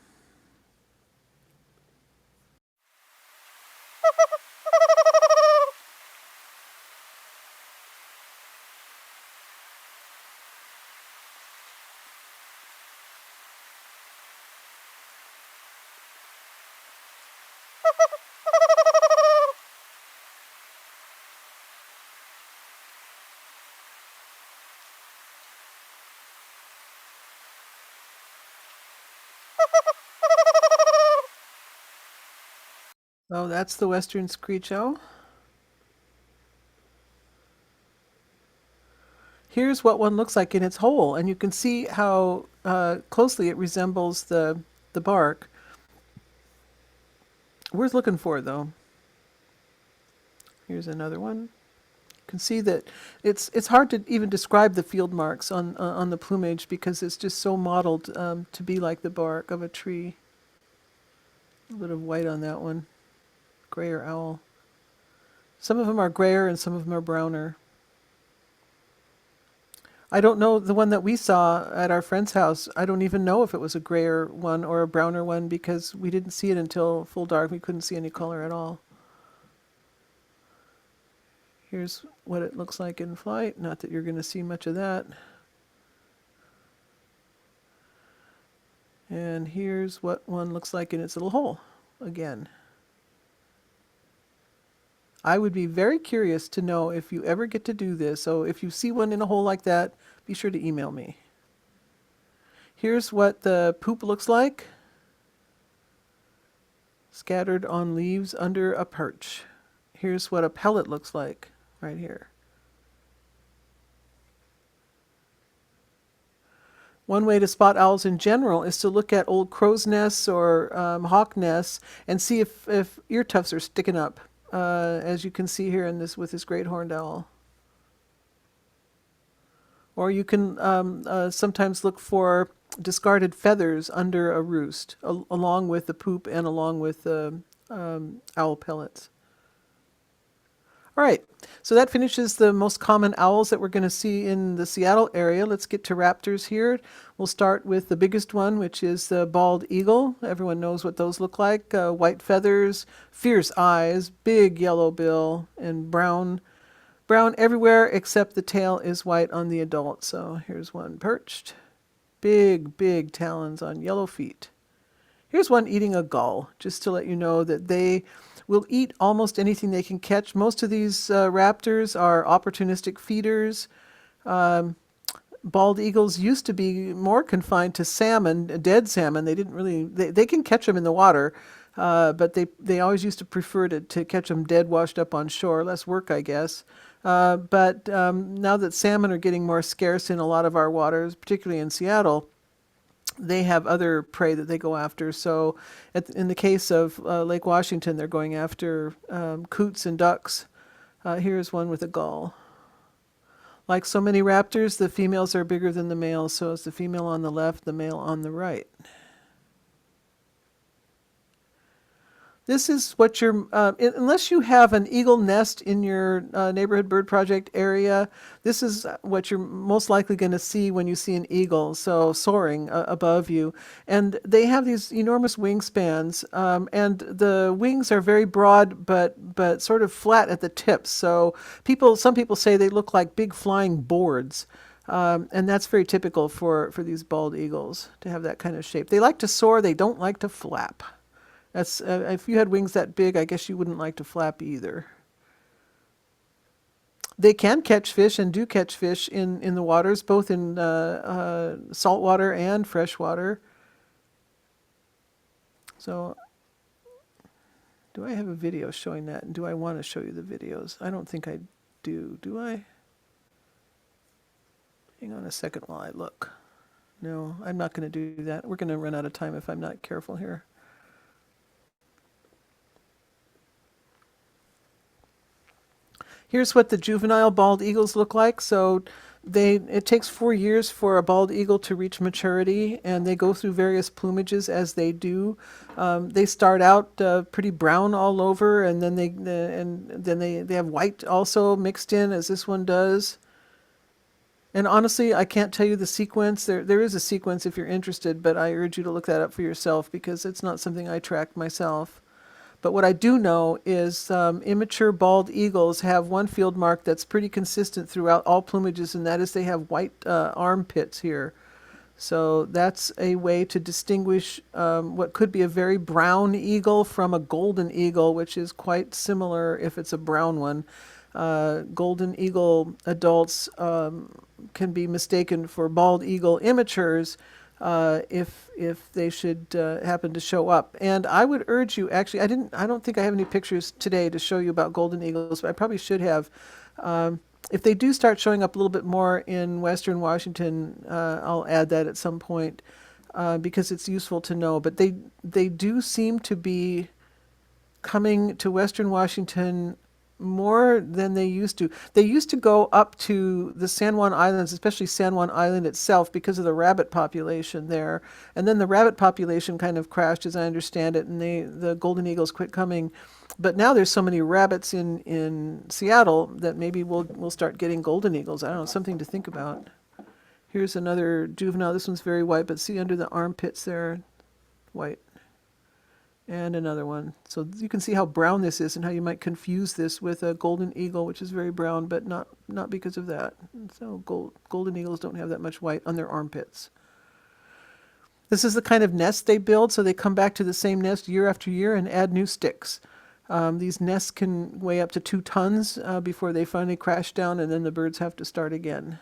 So that's the western screech owl. Here's what one looks like in its hole, and you can see how closely it resembles the bark. Worth looking for, though. Here's another one. You can see that it's hard to even describe the field marks on the plumage, because it's just so mottled to be like the bark of a tree. A little bit of white on that one. Grayer owl. Some of them are grayer and some of them are browner. I don't know, the one that we saw at our friend's house, I don't even know if it was a grayer one or a browner one, because we didn't see it until full dark. We couldn't see any color at all. Here's what it looks like in flight. Not that you're going to see much of that. And here's what one looks like in its little hole again. I would be very curious to know if you ever get to do this. So if you see one in a hole like that, be sure to email me. Here's what the poop looks like. Scattered on leaves under a perch. Here's what a pellet looks like right here. One way to spot owls in general is to look at old crow's nests or hawk nests and see if ear tufts are sticking up. as you can see here in this with this great horned owl. Or you can sometimes look for discarded feathers under a roost, along with the poop and along with the owl pellets. All right, so that finishes the most common owls that we're going to see in the Seattle area. Let's get to raptors here. We'll start with the biggest one, which is the bald eagle. Everyone knows what those look like. White feathers, fierce eyes, big yellow bill, and brown everywhere except the tail is white on the adult. So here's one perched. Big talons on yellow feet. Here's one eating a gull, just to let you know that they will eat almost anything they can catch. Most of these raptors are opportunistic feeders. Bald eagles used to be more confined to salmon, dead salmon. They didn't really, they can catch them in the water, but they always used to prefer to catch them dead, washed up on shore. Less work, I guess. But now that salmon are getting more scarce in a lot of our waters, particularly in Seattle, they have other prey that they go after. So in the case of Lake Washington, they're going after coots and ducks. Here's one with a gull. Like so many raptors, the females are bigger than the males, so it's the female on the left, the male on the right. This is what you're, unless you have an eagle nest in your neighborhood bird project area, this is what you're most likely going to see when you see an eagle, so soaring above you. And they have these enormous wingspans, and the wings are very broad but sort of flat at the tips. So some people say they look like big flying boards. And that's very typical for these bald eagles to have that kind of shape. They like to soar, they don't like to flap. That's if you had wings that big, I guess you wouldn't like to flap either. They can catch fish and do catch fish in the waters, both in saltwater and freshwater. So, do I have a video showing that? And do I want to show you the videos? I don't think I do. Do I? Hang on a second while I look. No, I'm not going to do that. We're going to run out of time if I'm not careful here. Here's what the juvenile bald eagles look like. So it takes 4 years for a bald eagle to reach maturity, and they go through various plumages as they do. They start out pretty brown all over, and then they have white also mixed in, as this one does. And honestly, I can't tell you the sequence. There is a sequence if you're interested, but I urge you to look that up for yourself because it's not something I tracked myself. But what I do know is immature bald eagles have one field mark that's pretty consistent throughout all plumages, and that is they have white armpits here. So that's a way to distinguish what could be a very brown eagle from a golden eagle, which is quite similar if it's a brown one. Golden eagle adults can be mistaken for bald eagle immatures if they should happen to show up. And I would urge you, actually, I don't think I have any pictures today to show you about golden eagles, but I probably should have. If they do start showing up a little bit more in Western Washington, I'll add that at some point because it's useful to know. But they do seem to be coming to Western Washington more than they used to. They used to go up to the San Juan Islands, especially San Juan Island itself, because of the rabbit population there. And then the rabbit population kind of crashed, as I understand it, and the golden eagles quit coming. But now there's so many rabbits in Seattle that maybe we'll start getting golden eagles. I don't know, something to think about. Here's another juvenile. This one's very white, but see under the armpits there, white. And another one. So you can see how brown this is and how you might confuse this with a golden eagle, which is very brown, but not because of that. So golden eagles don't have that much white on their armpits. This is the kind of nest they build, so they come back to the same nest year after year and add new sticks. These nests can weigh up to 2 tons before they finally crash down, and then the birds have to start again.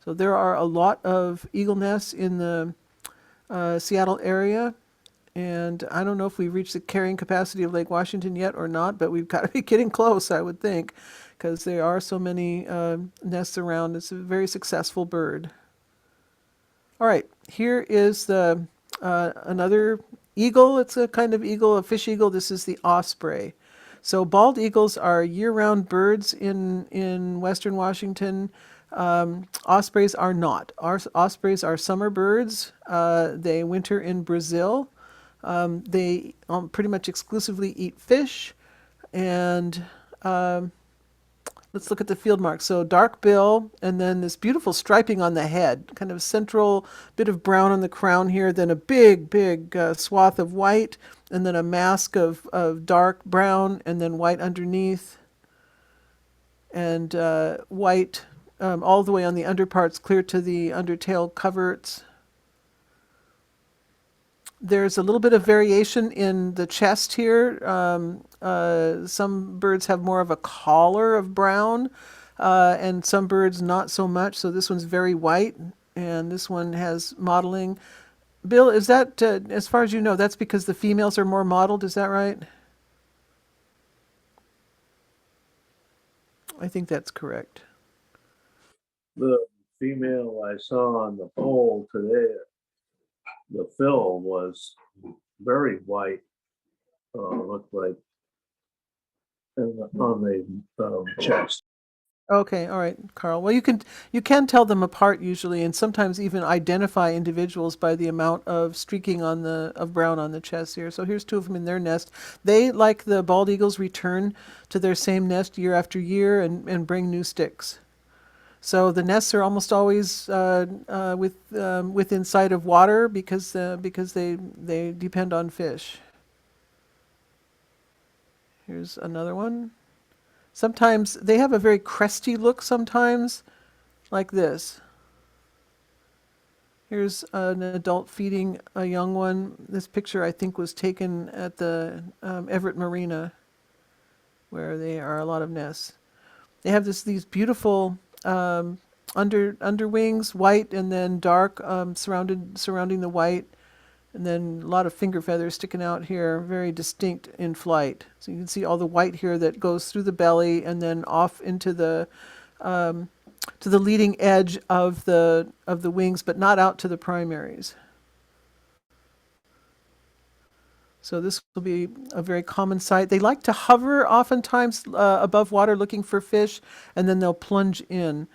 So there are a lot of eagle nests in the Seattle area. And I don't know if we've reached the carrying capacity of Lake Washington yet or not, but we've got to be getting close, I would think, because there are so many nests around. It's a very successful bird. All right, here is another eagle. It's a kind of eagle, a fish eagle. This is the osprey. So bald eagles are year-round birds in Western Washington. Ospreys are not. Ospreys are summer birds. They winter in Brazil. They pretty much exclusively eat fish. And let's look at the field marks. So dark bill, and then this beautiful striping on the head, kind of central bit of brown on the crown here, then a big, big swath of white, and then a mask of dark brown, and then white underneath, and white all the way on the underparts, clear to the undertail coverts. There's a little bit of variation in the chest here. Some birds have more of a collar of brown, and some birds not so much. So this one's very white, and this one has mottling. Bill, is that, as far as you know, that's because the females are more mottled? Is that right? I think that's correct. The female I saw on the pole today, the film was very white. Looked like on the chest. Okay, all right, Carl. Well, you can tell them apart usually, and sometimes even identify individuals by the amount of streaking of brown on the chest here. So here's two of them in their nest. They, like the bald eagles, return to their same nest year after year and bring new sticks. So the nests are almost always within sight of water because they depend on fish. Here's another one. Sometimes they have a very cresty look sometimes, like this. Here's an adult feeding a young one. This picture, I think, was taken at the Everett Marina, where there are a lot of nests. They have these beautiful underwings, white and then dark, surrounding the white, and then a lot of finger feathers sticking out here, very distinct in flight. So you can see all the white here that goes through the belly and then off into the to the leading edge of the wings, but not out to the primaries. So this will be a very common sight. They like to hover oftentimes above water looking for fish, and then they'll plunge in.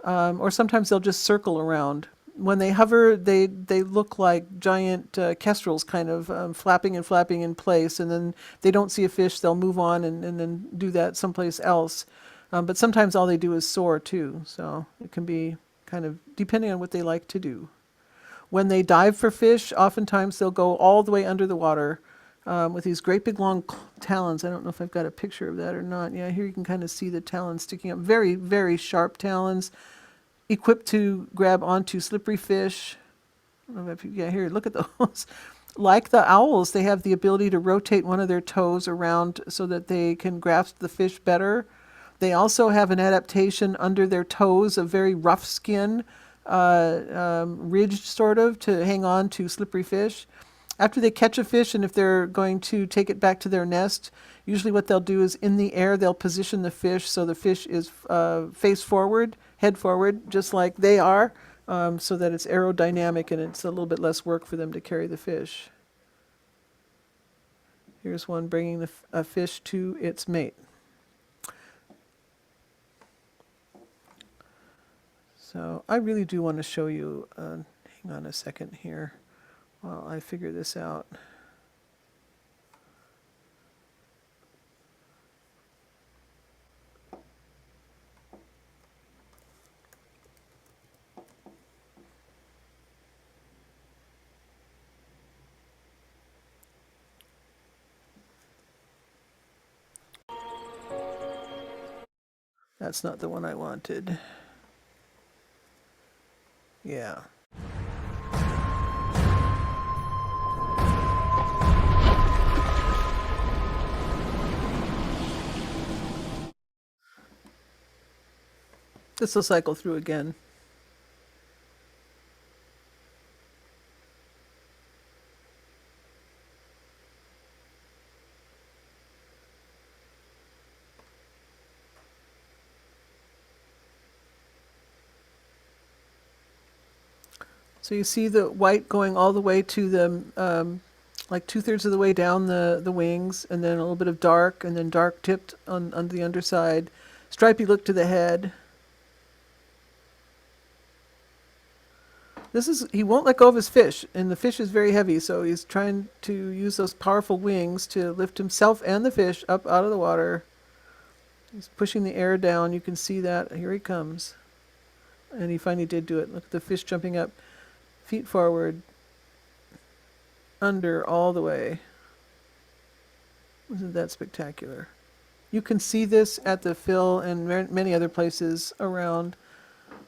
Or sometimes they'll just circle around. When they hover, they look like giant kestrels, kind of flapping and flapping in place, and then they don't see a fish, they'll move on and then do that someplace else. But sometimes all they do is soar too, so it can be kind of depending on what they like to do. When they dive for fish, oftentimes they'll go all the way under the water with these great big long talons. I don't know if I've got a picture of that or not. Yeah, here you can kind of see the talons sticking up. Very, very sharp talons, equipped to grab onto slippery fish. I don't know if you, yeah, here, look at those. Like the owls, they have the ability to rotate one of their toes around so that they can grasp the fish better. They also have an adaptation under their toes of very rough skin, ridged sort of, to hang on to slippery fish. After they catch a fish, and if they're going to take it back to their nest, usually what they'll do is in the air, they'll position the fish so the fish is face forward, head forward, just like they are, so that it's aerodynamic and it's a little bit less work for them to carry the fish. Here's one bringing a fish to its mate. So I really do want to show you, hang on a second here while I figure this out. That's not the one I wanted. Yeah. This will cycle through again. So you see the white going all the way to the like 2/3 of the way down the wings, and then a little bit of dark, and then dark tipped on the underside. Stripy look to the head. He won't let go of his fish, and the fish is very heavy, so he's trying to use those powerful wings to lift himself and the fish up out of the water. He's pushing the air down. You can see that. Here he comes. And he finally did do it. Look at the fish jumping up, feet forward, under all the way. Isn't that spectacular? You can see this at the Phil and many other places around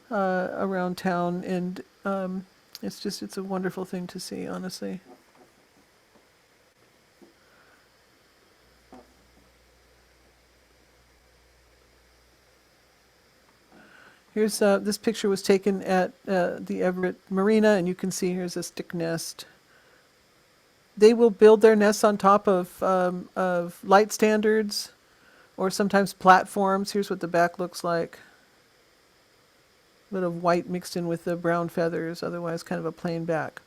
town, and it's a wonderful thing to see, honestly. Here's this picture was taken at the Everett Marina, and you can see here's a stick nest. They will build their nests on top of light standards, or sometimes platforms. Here's what the back looks like. A bit of white mixed in with the brown feathers, otherwise kind of a plain back.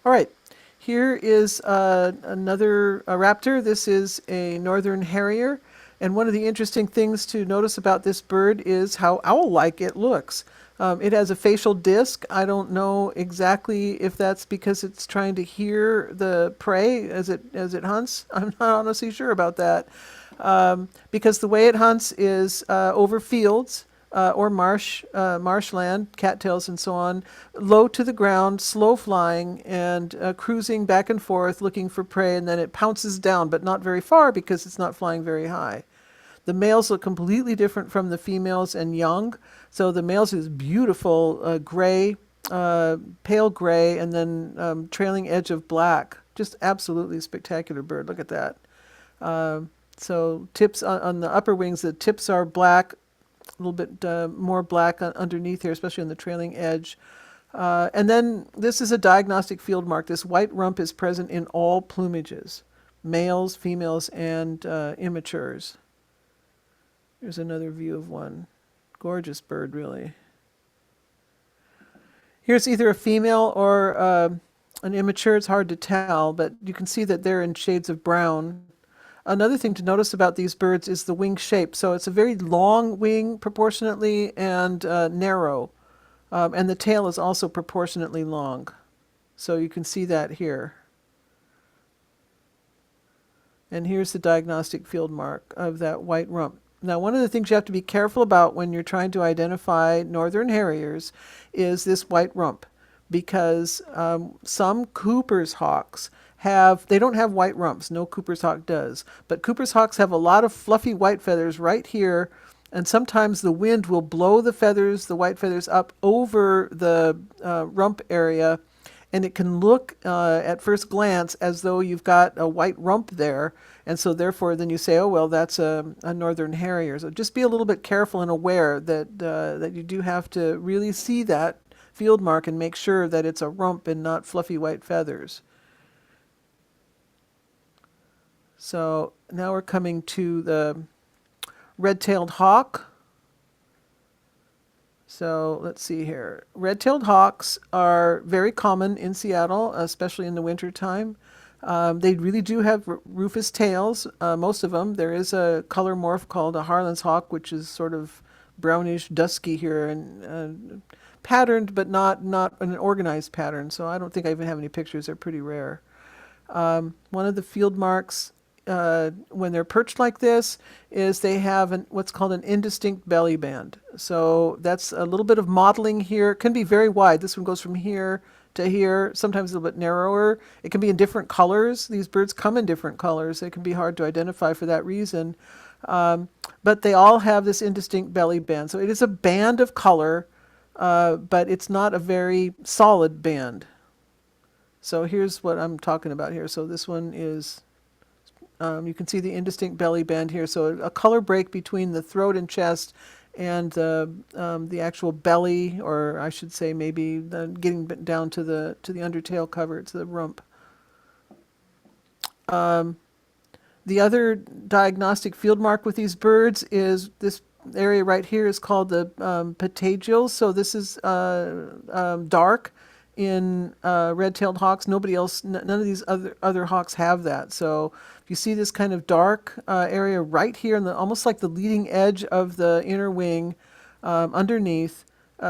All right, here is another raptor. This is a northern harrier. And one of the interesting things to notice about this bird is how owl-like it looks. It has a facial disc. I don't know exactly if that's because it's trying to hear the prey as it hunts. I'm not honestly sure about that. Because the way it hunts is over fields or marshland, cattails and so on, low to the ground, slow flying, and cruising back and forth looking for prey, and then it pounces down, but not very far because it's not flying very high. The males look completely different from the females and young. So the males is beautiful gray, pale gray, and then trailing edge of black. Just absolutely spectacular bird. Look at that. So tips on the upper wings, the tips are black, a little bit more black underneath here, especially on the trailing edge. And then this is a diagnostic field mark. This white rump is present in all plumages, males, females, and immatures. Here's another view of one. Gorgeous bird, really. Here's either a female or an immature. It's hard to tell, but you can see that they're in shades of brown. Another thing to notice about these birds is the wing shape. So it's a very long wing proportionately and narrow. And the tail is also proportionately long. So you can see that here. And here's the diagnostic field mark of that white rump. Now, one of the things you have to be careful about when you're trying to identify northern harriers is this white rump, because some Cooper's hawks they don't have white rumps. No Cooper's hawk does. But Cooper's hawks have a lot of fluffy white feathers right here, and sometimes the wind will blow the white feathers up over the rump area, and it can look at first glance as though you've got a white rump there, and so therefore then you say, oh, well, that's a northern harrier. So just be a little bit careful and aware that you do have to really see that field mark and make sure that it's a rump and not fluffy white feathers. So now we're coming to the red-tailed hawk. So let's see here. Red-tailed hawks are very common in Seattle, especially in the wintertime. They really do have rufous tails, most of them. There is a color morph called a Harlan's hawk, which is sort of brownish, dusky here, and patterned, but not an organized pattern. So I don't think I even have any pictures. They're pretty rare. One of the field marks when they're perched like this is they have what's called an indistinct belly band. So that's a little bit of modeling here. It can be very wide. This one goes from here to here, sometimes a little bit narrower. It can be in different colors. These birds come in different colors. They can be hard to identify for that reason. But they all have this indistinct belly band. So it is a band of color, but it's not a very solid band. So here's what I'm talking about here. So this one is... you can see the indistinct belly band here. So a color break between the throat and chest and the actual belly, or I should say maybe getting down to the undertail cover, to the rump. The other diagnostic field mark with these birds is this area right here is called the patagials. So this is dark in red-tailed hawks. Nobody else, none of these other hawks have that. So if you see this kind of dark area right here, in the almost like the leading edge of the inner wing, underneath,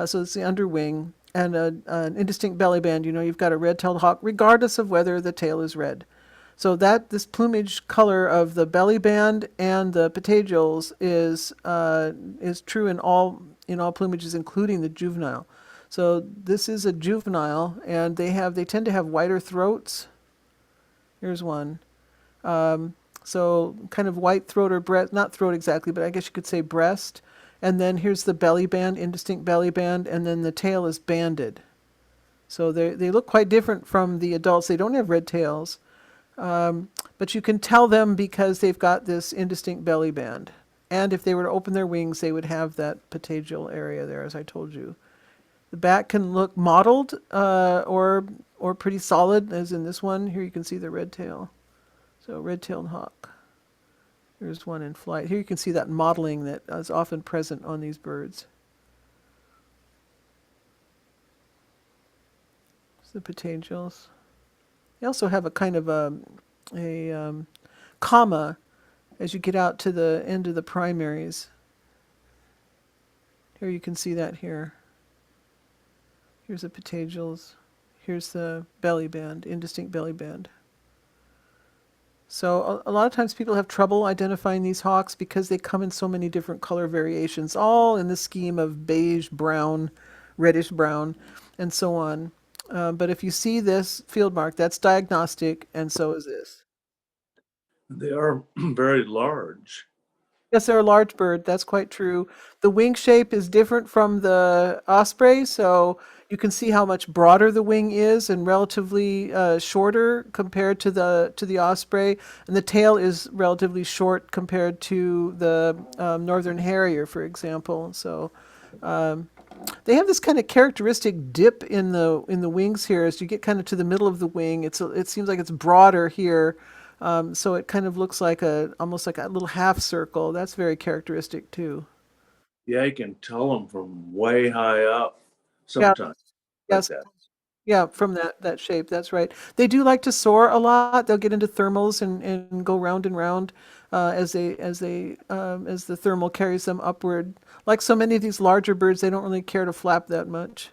so it's the underwing, and an indistinct belly band, you've got a red-tailed hawk, regardless of whether the tail is red. So that this plumage color of the belly band and the petioles is true in all plumages, including the juvenile. So this is a juvenile, and they tend to have wider throats. Here's one. So kind of white throat or breast, not throat exactly, but I guess you could say breast. And then here's the belly band, indistinct belly band, and then the tail is banded. So they look quite different from the adults. They don't have red tails. But you can tell them because they've got this indistinct belly band. And if they were to open their wings, they would have that patagial area there, as I told you. The back can look mottled or pretty solid, as in this one. Here you can see the red tail. So red-tailed hawk. Here's one in flight. Here you can see that mottling that is often present on these birds. It's the patagials. They also have a kind of a comma as you get out to the end of the primaries. Here you can see that here. Here's the patagials. Here's the belly band, indistinct belly band. So a lot of times people have trouble identifying these hawks because they come in so many different color variations, all in the scheme of beige, brown, reddish brown, and so on. But if you see this field mark, that's diagnostic, and so is this. They are very large. Yes, they're a large bird. That's quite true. The wing shape is different from the osprey, so you can see how much broader the wing is and relatively shorter compared to the osprey, and the tail is relatively short compared to the northern harrier, for example. So they have this kind of characteristic dip in the wings here as you get kind of to the middle of the wing. It seems like it's broader here. So it kind of looks like almost like a little half circle. That's very characteristic too. Yeah, you can tell them from way high up Yeah, sometimes like yes, that. yeah, from that shape. That's right. They do like to soar a lot. They'll get into thermals and go round and round as the thermal carries them upward. Like so many of these larger birds, they don't really care to flap that much.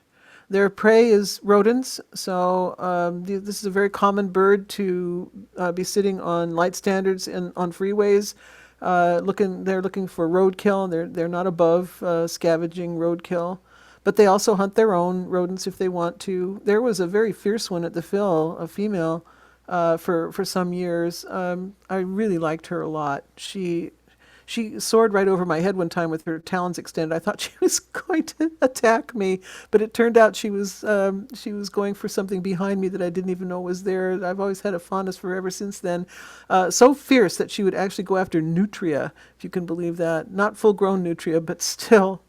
Their prey is rodents, so this is a very common bird to be sitting on light standards and on freeways. They're looking for roadkill. They're not above scavenging roadkill, but they also hunt their own rodents if they want to. There was a very fierce one at the Phil, a female, for some years. I really liked her a lot. She soared right over my head one time with her talons extended. I thought she was going to attack me, but it turned out she was going for something behind me that I didn't even know was there. I've always had a fondness for her ever since then. So fierce that she would actually go after nutria, if you can believe that. Not full-grown nutria, but still.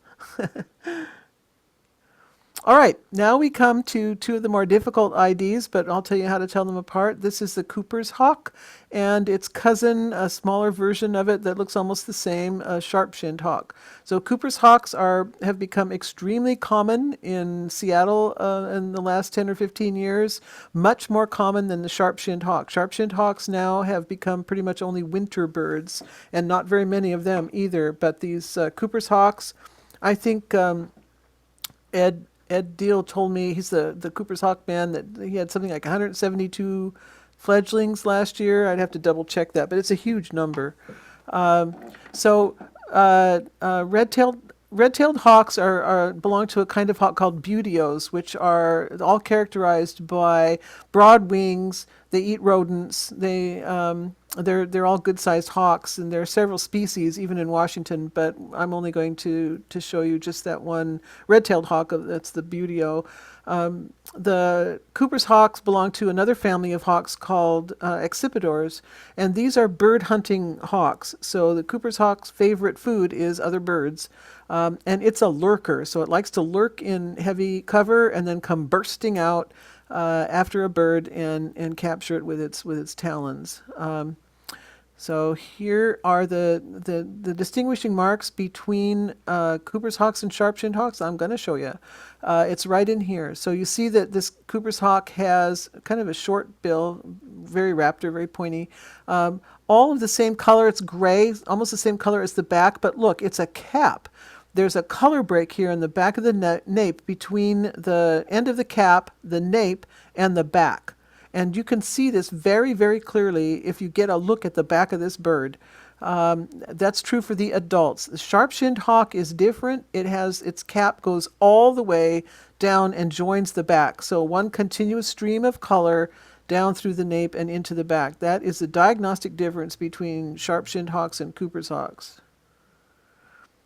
All right, now we come to two of the more difficult IDs, but I'll tell you how to tell them apart. This is the Cooper's hawk, and its cousin, a smaller version of it that looks almost the same, a sharp-shinned hawk. So Cooper's hawks have become extremely common in Seattle in the last 10 or 15 years, much more common than the sharp-shinned hawk. Sharp-shinned hawks now have become pretty much only winter birds, and not very many of them either. But these Cooper's hawks, I think Ed Deal told me, he's the Cooper's Hawk man, that he had something like 172 fledglings last year. I'd have to double check that, but it's a huge number. So red-tailed hawks belong to a kind of hawk called buteos, which are all characterized by broad wings. They eat rodents. They're all good-sized hawks, and there are several species even in Washington. But I'm only going to show you just that one red-tailed hawk. That's the buteo. The Cooper's hawks belong to another family of hawks called accipitors, and these are bird-hunting hawks. So the Cooper's hawk's favorite food is other birds, and it's a lurker. So it likes to lurk in heavy cover and then come bursting out after a bird and capture it with its talons. So here are the distinguishing marks between Cooper's hawks and sharp-shinned hawks. I'm going to show you. It's right in here. So you see that this Cooper's hawk has kind of a short bill, very raptor, very pointy. All of the same color. It's gray, almost the same color as the back. But look, it's a cap. There's a color break here in the back of the nape between the end of the cap, the nape, and the back. And you can see this very, very clearly if you get a look at the back of this bird. That's true for the adults. The sharp-shinned hawk is different. It has its cap goes all the way down and joins the back. So one continuous stream of color down through the nape and into the back. That is the diagnostic difference between sharp-shinned hawks and Cooper's hawks.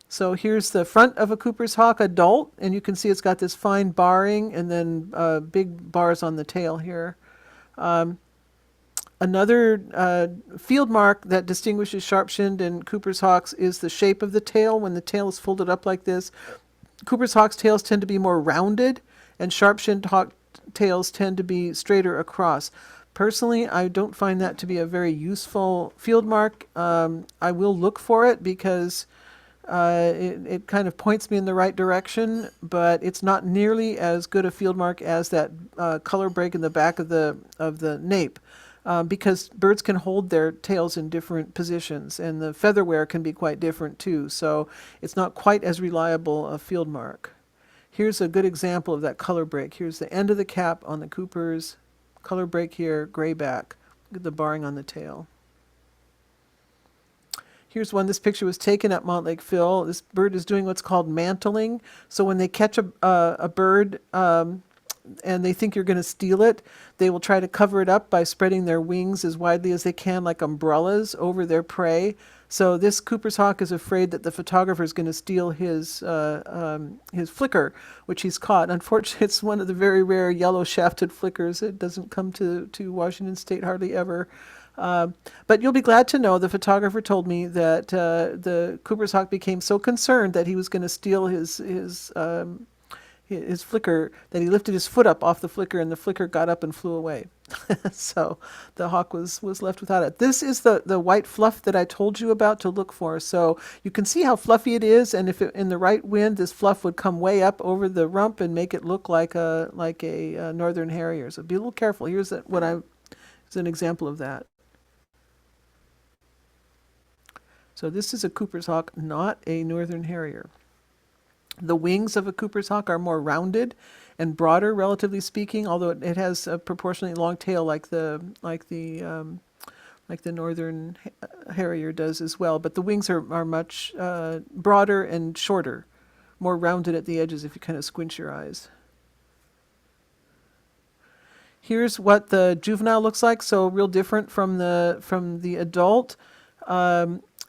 So here's the front of a Cooper's hawk adult, and you can see it's got this fine barring and then big bars on the tail here. Another field mark that distinguishes sharp-shinned and Cooper's hawks is the shape of the tail. When the tail is folded up like this, Cooper's hawks' tails tend to be more rounded, and sharp-shinned hawk tails tend to be straighter across. Personally, I don't find that to be a very useful field mark. I will look for it because it kind of points me in the right direction, but it's not nearly as good a field mark as that color break in the back of the nape, because birds can hold their tails in different positions, and the feather wear can be quite different too. So it's not quite as reliable a field mark. Here's a good example of that color break. Here's the end of the cap on the Coopers, color break here, gray back. Look at the barring on the tail. Here's one. This picture was taken at Montlake Phil. This bird is doing what's called mantling. So when they catch a bird and they think you're going to steal it, they will try to cover it up by spreading their wings as widely as they can, like umbrellas, over their prey. So this Cooper's hawk is afraid that the photographer is going to steal his flicker, which he's caught. Unfortunately, it's one of the very rare yellow-shafted flickers. It doesn't come to Washington State hardly ever. But you'll be glad to know the photographer told me that the Cooper's hawk became so concerned that he was going to steal his flicker that he lifted his foot up off the flicker, and the flicker got up and flew away. So the hawk was left without it. This is the white fluff that I told you about to look for. So you can see how fluffy it is, and if in the right wind, this fluff would come way up over the rump and make it look like a northern harrier. So be a little careful. Here's an example of that. So this is a Cooper's hawk, not a northern harrier. The wings of a Cooper's hawk are more rounded and broader, relatively speaking, although it has a proportionally long tail like the northern harrier does as well. But the wings are much broader and shorter, more rounded at the edges if you kind of squint your eyes. Here's what the juvenile looks like, so real different from the adult.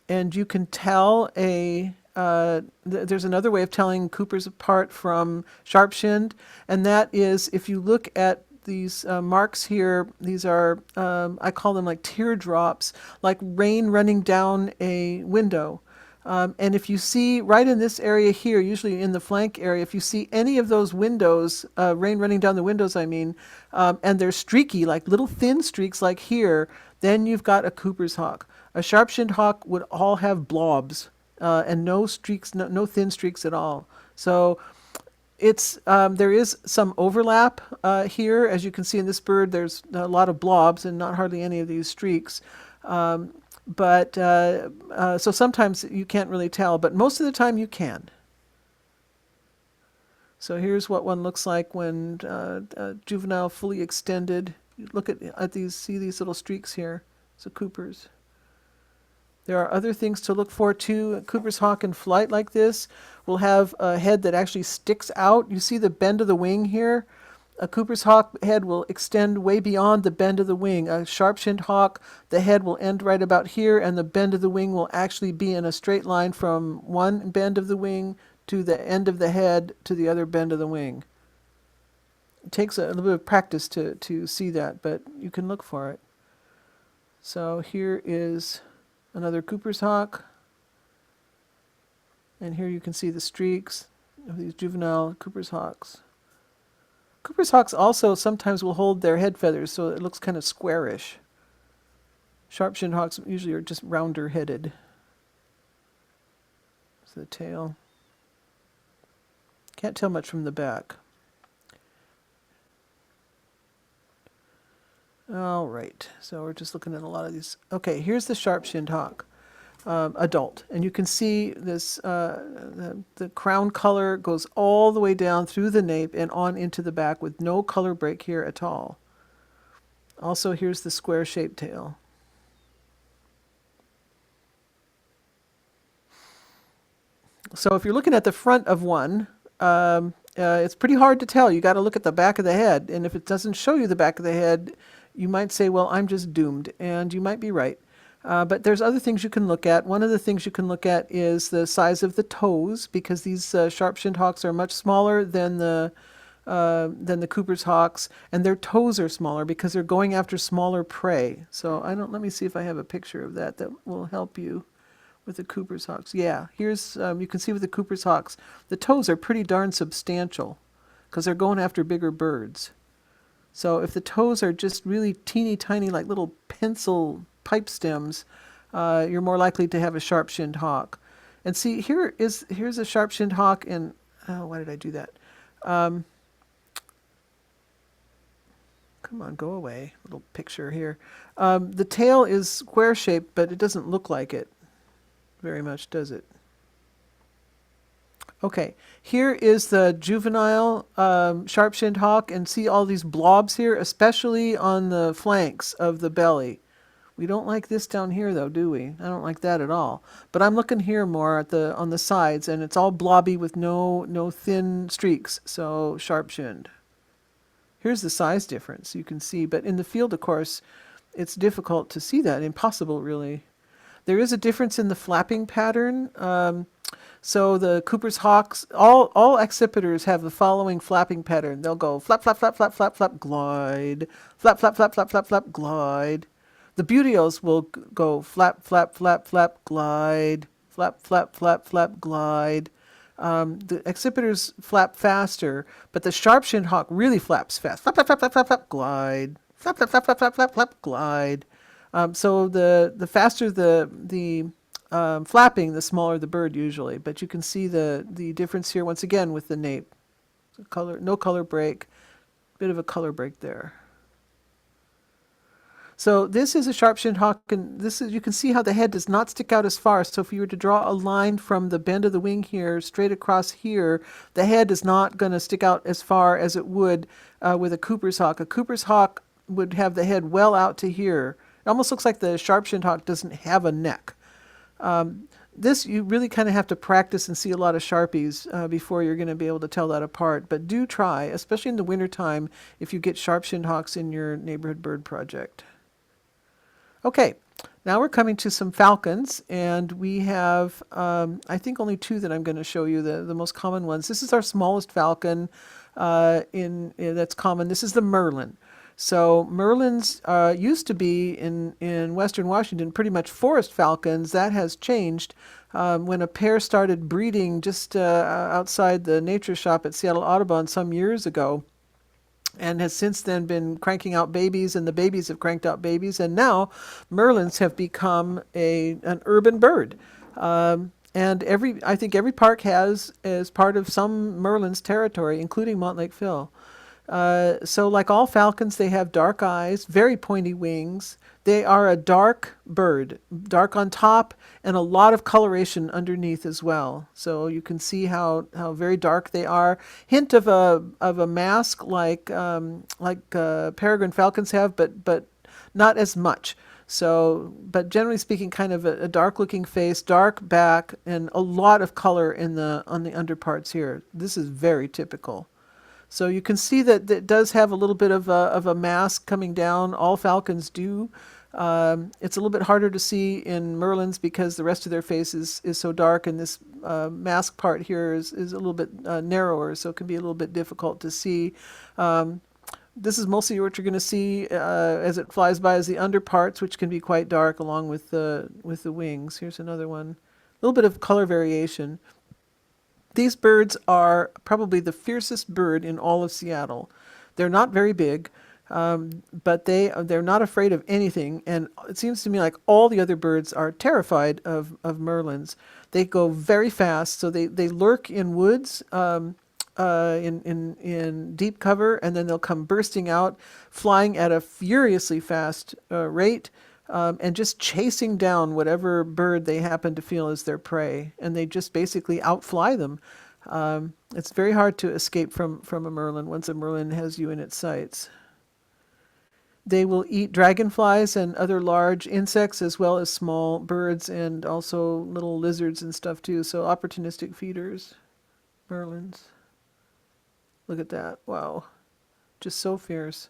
And you can tell there's another way of telling Coopers apart from sharp-shinned, and that is if you look at these marks here. These are, I call them like teardrops, like rain running down a window. And if you see right in this area here, usually in the flank area, if you see any of those windows, rain running down the windows, and they're streaky, like little thin streaks like here, then you've got a Cooper's hawk. A sharp-shinned hawk would all have blobs and no streaks, no thin streaks at all. So there is some overlap here. As you can see in this bird, there's a lot of blobs and not hardly any of these streaks. So sometimes you can't really tell, but most of the time you can. So here's what one looks like when juvenile fully extended. You look at these, see these little streaks here. So Cooper's. There are other things to look for too. A Cooper's hawk in flight like this will have a head that actually sticks out. You see the bend of the wing here? A Cooper's hawk head will extend way beyond the bend of the wing. A sharp-shinned hawk, the head will end right about here, and the bend of the wing will actually be in a straight line from one bend of the wing to the end of the head to the other bend of the wing. It takes a little bit of practice to see that, but you can look for it. So here is another Cooper's hawk. And here you can see the streaks of these juvenile Cooper's hawks. Cooper's hawks also sometimes will hold their head feathers so it looks kind of squarish. Sharp-shinned hawks usually are just rounder headed. It's the tail. Can't tell much from the back. All right, so we're just looking at a lot of these. Okay, here's the sharp-shinned hawk, adult. And you can see this, the crown color goes all the way down through the nape and on into the back with no color break here at all. Also, here's the square-shaped tail. So if you're looking at the front of one, it's pretty hard to tell. You got to look at the back of the head. And if it doesn't show you the back of the head, you might say, well, I'm just doomed. And you might be right. But there's other things you can look at. One of the things you can look at is the size of the toes, because these sharp-shinned hawks are much smaller than the Cooper's hawks, and their toes are smaller because they're going after smaller prey. So let me see if I have a picture of that will help you with the Cooper's hawks. Yeah, here's, you can see with the Cooper's hawks, the toes are pretty darn substantial because they're going after bigger birds. So if the toes are just really teeny tiny, like little pencil pipe stems, you're more likely to have a sharp-shinned hawk. And see, here's a sharp-shinned hawk, and why did I do that? Come on, go away, little picture here. The tail is square-shaped, but it doesn't look like it very much, does it? Okay, here is the juvenile sharp-shinned hawk, and see all these blobs here, especially on the flanks of the belly. We don't like this down here, though, do we? I don't like that at all. But I'm looking here more at on the sides, and it's all blobby with no thin streaks, so sharp-shinned. Here's the size difference you can see, but in the field, of course, it's difficult to see that, impossible, really. There is a difference in the flapping pattern. So the Cooper's hawks, all accipiters have the following flapping pattern. They'll go flap, flap, flap, flap, flap, flap, glide, flap, flap, flap, flap, flap, flap, glide. The Buteos will go flap, flap, flap, flap, glide, flap, flap, flap, flap, glide. The accipiters flap faster, but the sharp-shinned hawk really flaps fast. Flap, flap, flap, flap, flap, flap, glide, flap, flap, flap, flap, flap, flap, flap, glide. So the faster the flapping, the smaller the bird usually. But you can see the difference here once again with the nape. No color break, bit of a color break there. So this is a sharp-shinned hawk, and you can see how the head does not stick out as far. So if you were to draw a line from the bend of the wing here straight across here, the head is not going to stick out as far as it would with a Cooper's hawk. A Cooper's hawk would have the head well out to here. It almost looks like the sharp-shinned hawk doesn't have a neck. This you really kind of have to practice and see a lot of Sharpies before you're going to be able to tell that apart. But do try, especially in the wintertime, if you get sharp-shinned hawks in your neighborhood bird project. Okay, now we're coming to some falcons, and we have, I think, only two that I'm going to show you, the most common ones. This is our smallest falcon that's common. This is the Merlin. So Merlins used to be in western Washington pretty much forest falcons. That has changed when a pair started breeding just outside the nature shop at Seattle Audubon some years ago, and has since then been cranking out babies, and the babies have cranked out babies, and now Merlins have become an urban bird. And I think every park has as part of some Merlin's territory, including Montlake Phil. So like all falcons, they have dark eyes, very pointy wings. They are a dark bird, dark on top, and a lot of coloration underneath as well. So you can see how very dark they are. Hint of a mask like peregrine falcons have, but not as much. So, but generally speaking, kind of a dark-looking face, dark back, and a lot of color on the underparts here. This is very typical. So you can see that it does have a little bit of a mask coming down. All falcons do. It's a little bit harder to see in Merlins because the rest of their face is so dark, and this mask part here is a little bit narrower, so it can be a little bit difficult to see. This is mostly what you're going to see as it flies by as the underparts, which can be quite dark along with the wings. Here's another one. A little bit of color variation. These birds are probably the fiercest bird in all of Seattle. They're not very big. But they're not afraid of anything, and it seems to me like all the other birds are terrified of merlins. They go very fast, so they lurk in woods, in deep cover, and then they'll come bursting out, flying at a furiously fast rate, and just chasing down whatever bird they happen to feel is their prey, and they just basically outfly them. It's very hard to escape from a merlin once a merlin has you in its sights. They will eat dragonflies and other large insects as well as small birds and also little lizards and stuff too. So opportunistic feeders, merlins. Look at that. Wow. Just so fierce.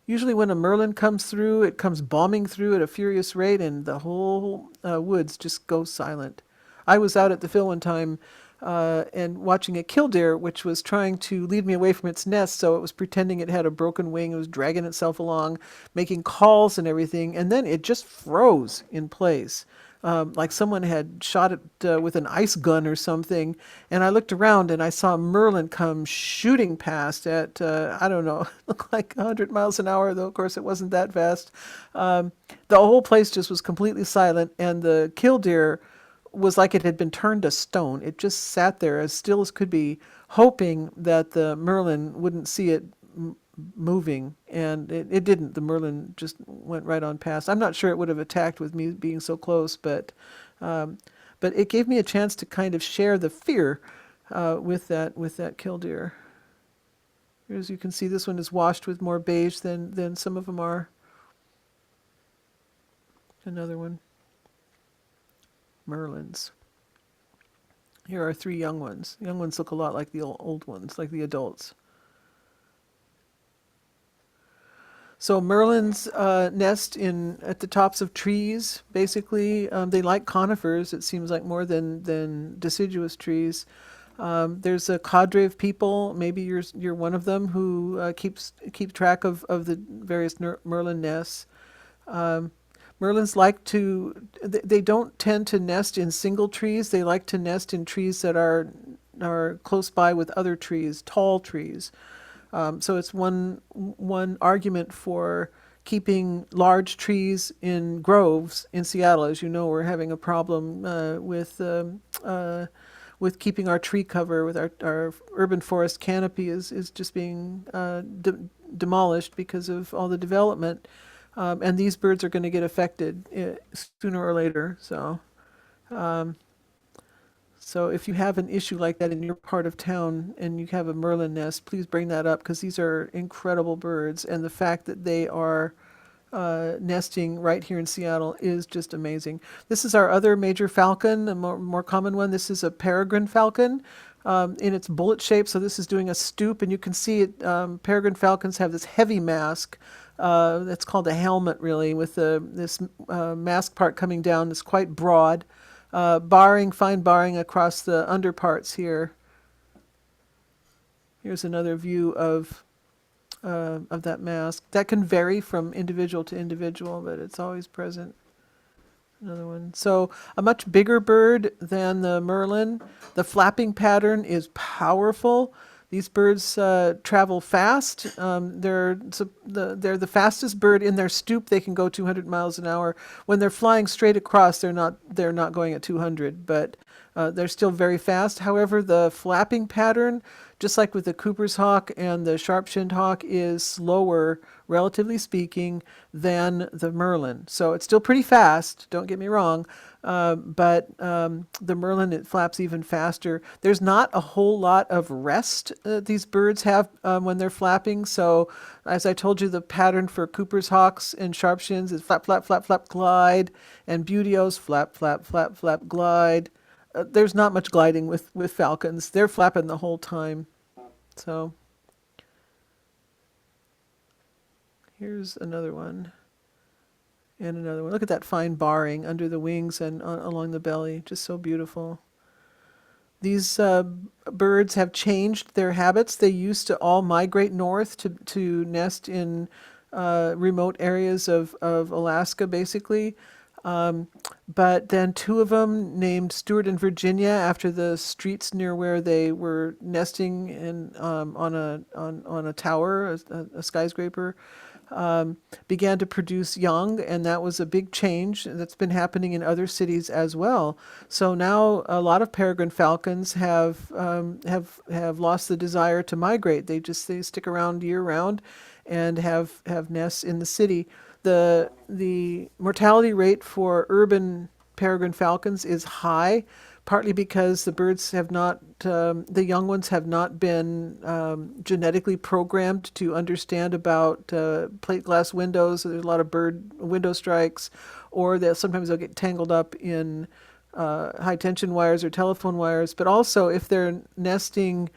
Usually when a merlin comes through, it comes bombing through at a furious rate and the whole woods just goes silent. I was out at the Phil one time and watching a killdeer, which was trying to lead me away from its nest, so it was pretending it had a broken wing. It was dragging itself along, making calls and everything, and then it just froze in place. Like someone had shot it with an ice gun or something. And I looked around and I saw Merlin come shooting past at, I don't know, looked like 100 miles an hour, though of course it wasn't that fast. The whole place just was completely silent, and the killdeer was like it had been turned to stone. It just sat there as still as could be, hoping that the Merlin wouldn't see it moving, and it didn't. The Merlin just went right on past. I'm not sure it would have attacked with me being so close, but it gave me a chance to kind of share the fear with that killdeer. As you can see, this one is washed with more beige than some of them are. Another one. Merlins. Here are 3 young ones. Young ones look a lot like the old ones, like the adults. So merlins nest at the tops of trees, basically. They like conifers, it seems like, more than deciduous trees. There's a cadre of people, maybe you're one of them, who keep track of the various merlin nests. Merlins like they don't tend to nest in single trees. They like to nest in trees that are close by with other trees, tall trees. So it's one argument for keeping large trees in groves in Seattle. As you know, we're having a problem with keeping our tree cover, with our urban forest canopy is just being demolished because of all the development. And these birds are going to get affected sooner or later. So if you have an issue like that in your part of town and you have a merlin nest, please bring that up, because these are incredible birds. And the fact that they are nesting right here in Seattle is just amazing. This is our other major falcon, a more common one. This is a peregrine falcon in its bullet shape. So this is doing a stoop, and you can see it. Peregrine falcons have this heavy mask. That's called a helmet, really, with this mask part coming down. It's quite broad, fine barring across the underparts here. Here's another view of that mask. That can vary from individual to individual, but it's always present. Another one. So a much bigger bird than the merlin. The flapping pattern is powerful. These birds travel fast. They're the fastest bird in their stoop. They can go 200 miles an hour. When they're flying straight across, they're not going at 200, but they're still very fast. However, the flapping pattern, just like with the Cooper's hawk and the sharp-shinned hawk, is slower, relatively speaking, than the merlin. So it's still pretty fast, don't get me wrong, but the merlin, it flaps even faster. There's not a whole lot of rest these birds have when they're flapping. So as I told you, the pattern for Cooper's hawks and sharpshins is flap, flap, flap, flap, glide, and buteos, flap, flap, flap, flap, glide. There's not much gliding with falcons. They're flapping the whole time. So here's another one. And another one. Look at that fine barring under the wings and along the belly. Just so beautiful. These birds have changed their habits. They used to all migrate north to nest in remote areas of Alaska, basically. But then two of them, named Stuart and Virginia, after the streets near where they were nesting in on a tower, a skyscraper, began to produce young, and that was a big change that's been happening in other cities as well. So now a lot of peregrine falcons have lost the desire to migrate. They stick around year round, and have nests in the city. The mortality rate for urban peregrine falcons is high, partly because the birds have not, the young ones have not been genetically programmed to understand about plate glass windows. So there's a lot of bird window strikes, or sometimes they'll get tangled up in high tension wires or telephone wires. But also, if they're nesting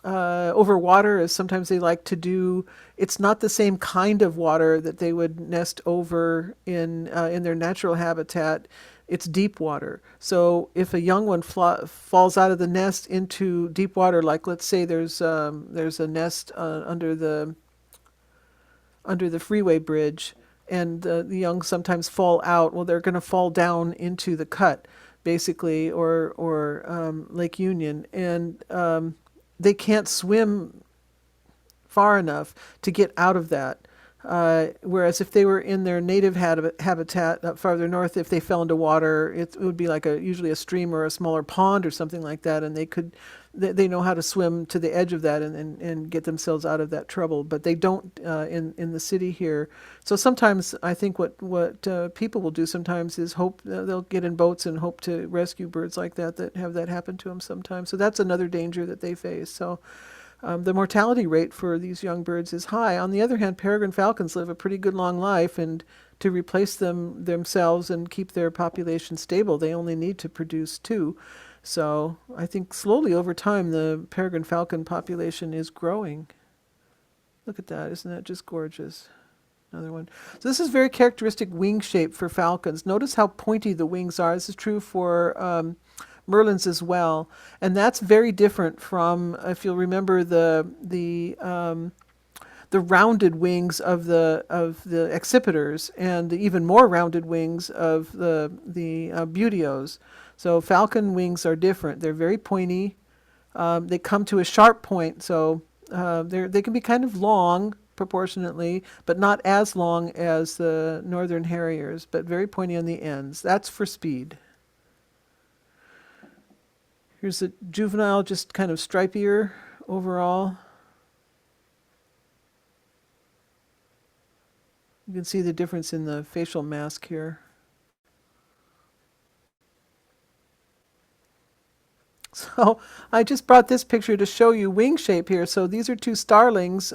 over water, as sometimes they like to do, it's not the same kind of water that they would nest over in their natural habitat. It's deep water. So if a young one falls out of the nest into deep water, like let's say there's a nest under the freeway bridge, and the young sometimes fall out. Well, they're going to fall down into the cut, basically, or Lake Union, and they can't swim far enough to get out of that. Whereas if they were in their native habitat up farther north, if they fell into water, it would be like usually a stream or a smaller pond or something like that, and they know how to swim to the edge of that and get themselves out of that trouble. But they don't in the city here. So sometimes I think what people will do sometimes is hope they'll get in boats and hope to rescue birds like that have that happen to them sometimes. So that's another danger that they face. So. The mortality rate for these young birds is high. On the other hand, peregrine falcons live a pretty good long life, and to replace them themselves and keep their population stable, they only need to produce two. So I think slowly over time, the peregrine falcon population is growing. Look at that. Isn't that just gorgeous? Another one. So this is very characteristic wing shape for falcons. Notice how pointy the wings are. This is true for merlins as well, and that's very different from, if you'll remember, the rounded wings of the accipiters, and the even more rounded wings of the buteos. So falcon wings are different. They're very pointy. They come to a sharp point, so they can be kind of long proportionately, but not as long as the northern harriers, but very pointy on the ends. That's for speed. Here's a juvenile, just kind of stripier overall. You can see the difference in the facial mask here. So I just brought this picture to show you wing shape here. So these are two starlings,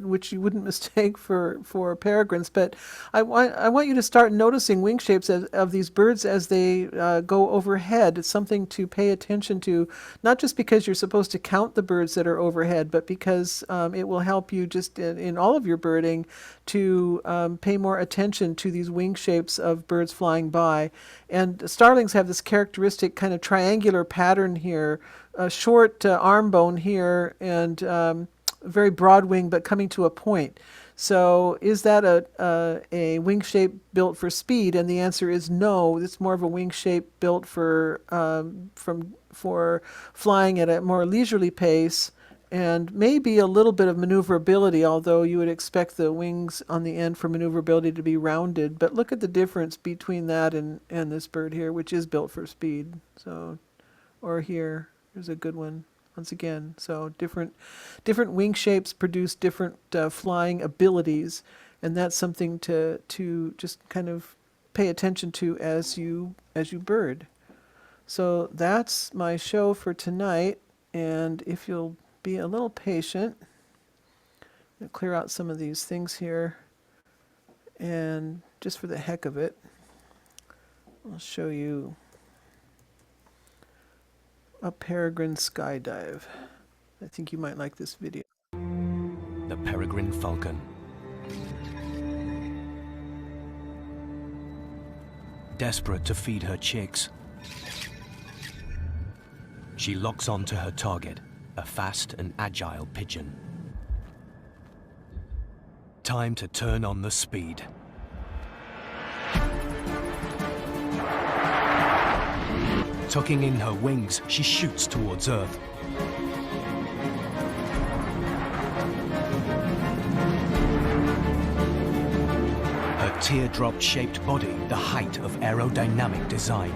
which you wouldn't mistake for peregrines. But I want you to start noticing wing shapes of these birds as they go overhead. It's something to pay attention to, not just because you're supposed to count the birds that are overhead, but because it will help you just in all of your birding to pay more attention to these wing shapes of birds flying by. And starlings have this characteristic kind of triangular pattern here, a short arm bone here, and very broad wing, but coming to a point. So is that a wing shape built for speed? And the answer is no. It's more of a wing shape built for flying at a more leisurely pace, and maybe a little bit of maneuverability, although you would expect the wings on the end for maneuverability to be rounded. But look at the difference between that and this bird here, which is built for speed. So, or here's a good one once again. So different wing shapes produce different flying abilities, and that's something to just kind of pay attention to as you bird. So that's my show for tonight, and if you'll be a little patient, I'll clear out some of these things here, and just for the heck of it, I'll show you a peregrine skydive. I think you might like this video. The peregrine falcon. Desperate to feed her chicks, she locks onto her target, a fast and agile pigeon. Time to turn on the speed. Tucking in her wings, she shoots towards Earth. Her teardrop-shaped body, the height of aerodynamic design.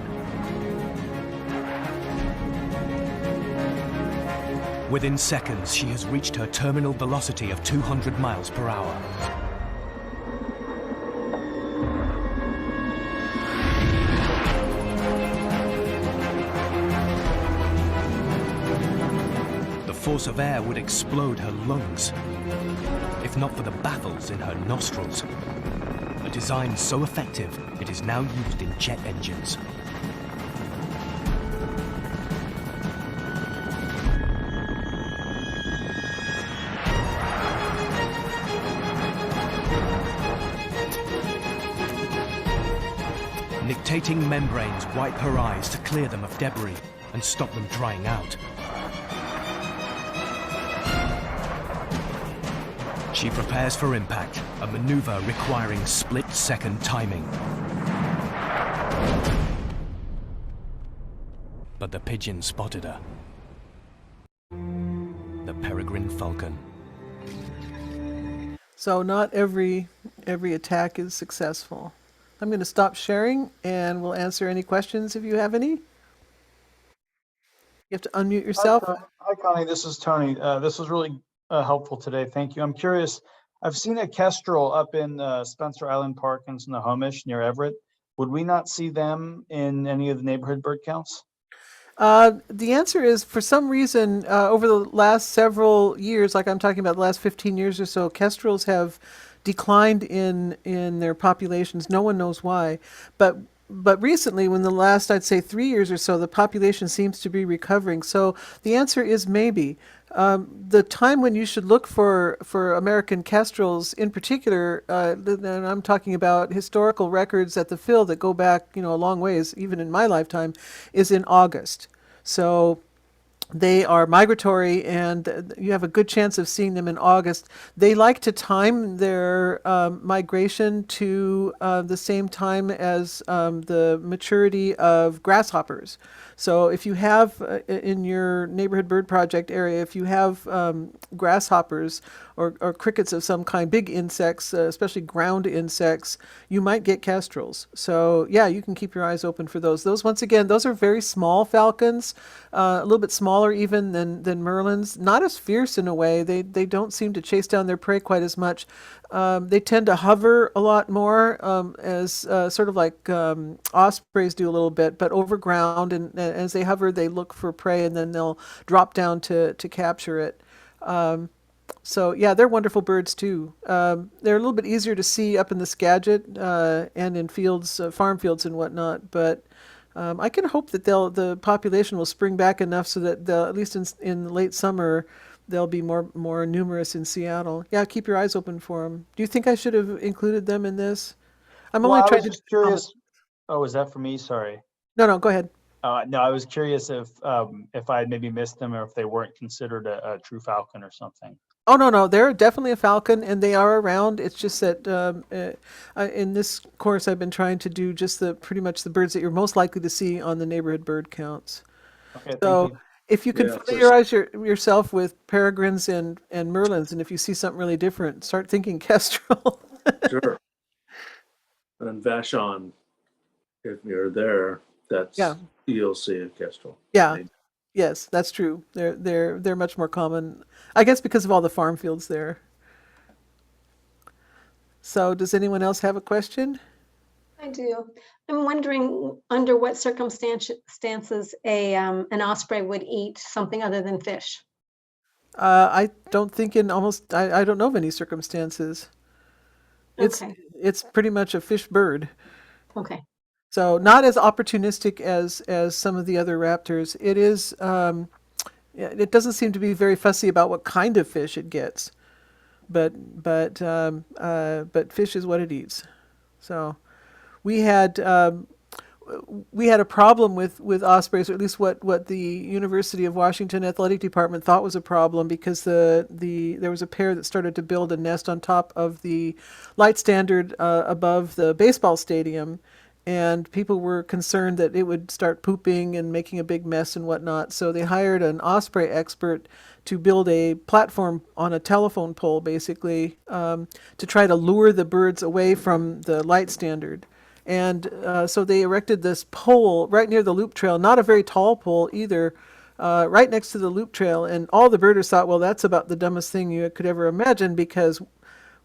Within seconds, she has reached her terminal velocity of 200 miles per hour. The force of air would explode her lungs, if not for the baffles in her nostrils. A design so effective, it is now used in jet engines. Nictating membranes wipe her eyes to clear them of debris and stop them drying out. She prepares for impact, a maneuver requiring split-second timing. But the pigeon spotted her. The peregrine falcon. So not every attack is successful. I'm going to stop sharing, and we'll answer any questions if you have any. You have to unmute yourself. Hi, Connie. This is Tony. This was really helpful today. Thank you. I'm curious. I've seen a kestrel up in Spencer Island Park in Snohomish near Everett. Would we not see them in any of the neighborhood bird counts? The answer is, for some reason, over the last several years, like I'm talking about the last 15 years or so, kestrels have declined in their populations. No one knows why. But recently, when the last, I'd say 3 years or so, the population seems to be recovering. So the answer is maybe. The time when you should look for American kestrels in particular, and I'm talking about historical records at the Phil that go back, a long ways, even in my lifetime, is in August. So they are migratory, and you have a good chance of seeing them in August. They like to time their migration to the same time as the maturity of grasshoppers. So if you have in your neighborhood bird project area, if you have grasshoppers or crickets of some kind, big insects, especially ground insects, you might get kestrels. So yeah, you can keep your eyes open for those. Those, once again, those are very small falcons, a little bit smaller even than merlins. Not as fierce in a way. They don't seem to chase down their prey quite as much. They tend to hover a lot more, as sort of like ospreys do a little bit, but over ground. And as they hover, they look for prey, and then they'll drop down to capture it. So yeah, they're wonderful birds too. They're a little bit easier to see up in the Skagit and in fields, farm fields and whatnot. But I can hope that the population will spring back enough so that at least in late summer, they'll be more numerous in Seattle. Yeah, keep your eyes open for them. Do you think I should have included them in this? I'm only I trying was to. just curious. Oh, is that for me? Sorry. No, go ahead. No, I was curious if I had maybe missed them or if they weren't considered a true falcon or something. Oh, no, they're definitely a falcon, and they are around. It's just that in this course, I've been trying to do just pretty much the birds that you're most likely to see on the neighborhood bird counts. Okay, So thank you. if you can Yeah, familiarize yourself with peregrines and merlins, and if you see something really different, start thinking kestrel. Sure. And Vashon, if you're there, Yeah. you'll see a kestrel. Yeah. Yes, that's true. They're much more common, I guess, because of all the farm fields there. So does anyone else have a question? I do. I'm wondering under what circumstances an osprey would eat something other than fish. I don't think I don't know of any circumstances. Okay. It's pretty much a fish bird. Okay. So not as opportunistic as some of the other raptors. It is. It doesn't seem to be very fussy about what kind of fish it gets, but fish is what it eats. So we had a problem with ospreys, or at least what the University of Washington Athletic Department thought was a problem, because there was a pair that started to build a nest on top of the light standard above the baseball stadium. and people were concerned that it would start pooping and making a big mess and whatnot. So they hired an osprey expert to build a platform on a telephone pole, basically, to try to lure the birds away from the light standard. And so they erected this pole right near the loop trail, not a very tall pole either, right next to the loop trail. And all the birders thought, well, that's about the dumbest thing you could ever imagine, because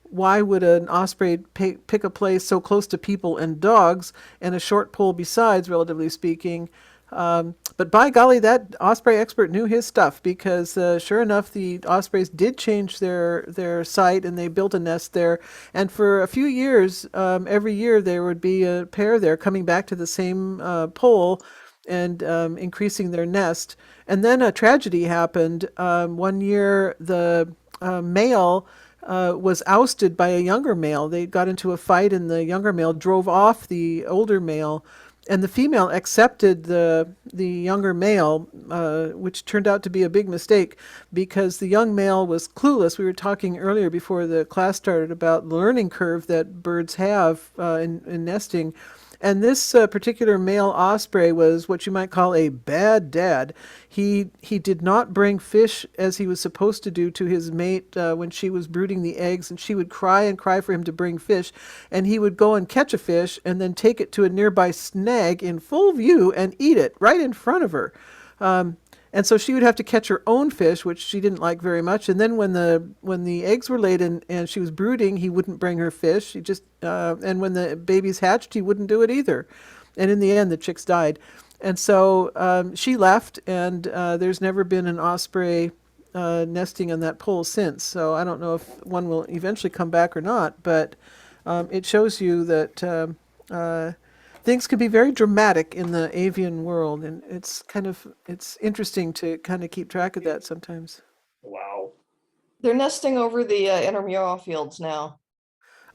why would an osprey pick a place so close to people and dogs, and a short pole besides, relatively speaking? But by golly, that osprey expert knew his stuff, because sure enough, the ospreys did change their site, and they built a nest there. And for a few years, every year there would be a pair there coming back to the same pole and increasing their nest. And then a tragedy happened. One year, the male was ousted by a younger male. They got into a fight, and the younger male drove off the older male, and the female accepted the younger male, which turned out to be a big mistake, because the young male was clueless. We were talking earlier before the class started about the learning curve that birds have in nesting. And this particular male osprey was what you might call a bad dad. He did not bring fish as he was supposed to do to his mate when she was brooding the eggs, and she would cry and cry for him to bring fish. And he would go and catch a fish and then take it to a nearby snag in full view and eat it right in front of her. And so she would have to catch her own fish, which she didn't like very much. And then when the eggs were laid and she was brooding, he wouldn't bring her fish. He just and when the babies hatched, he wouldn't do it either. And in the end, the chicks died. And so she left, and there's never been an osprey nesting on that pole since. So I don't know if one will eventually come back or not, but it shows you that things can be very dramatic in the avian world, and it's interesting to kind of keep track of that sometimes. Wow. They're nesting over the intramural fields now.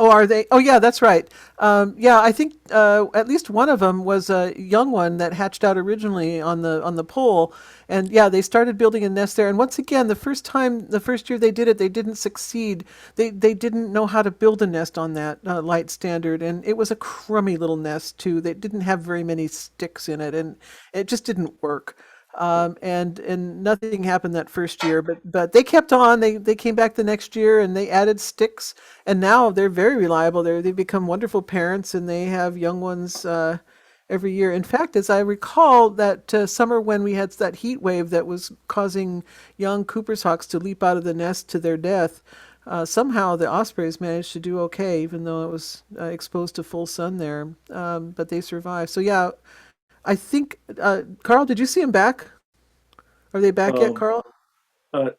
Oh, are they? Oh, yeah, that's right. Yeah, I think at least one of them was a young one that hatched out originally on the pole, and yeah, they started building a nest there. And once again, the first year they did it, they didn't succeed. They didn't know how to build a nest on that light standard, and it was a crummy little nest too. They didn't have very many sticks in it, and it just didn't work. And nothing happened that first year, but they kept on. They came back the next year, and they added sticks, and now they're very reliable. They've become wonderful parents, and they have young ones every year. In fact, as I recall, that summer when we had that heat wave that was causing young Cooper's hawks to leap out of the nest to their death, somehow the ospreys managed to do okay, even though it was exposed to full sun there. But they survived. So yeah, I think, Carl, did you see them back? Are they back yet, Carl? At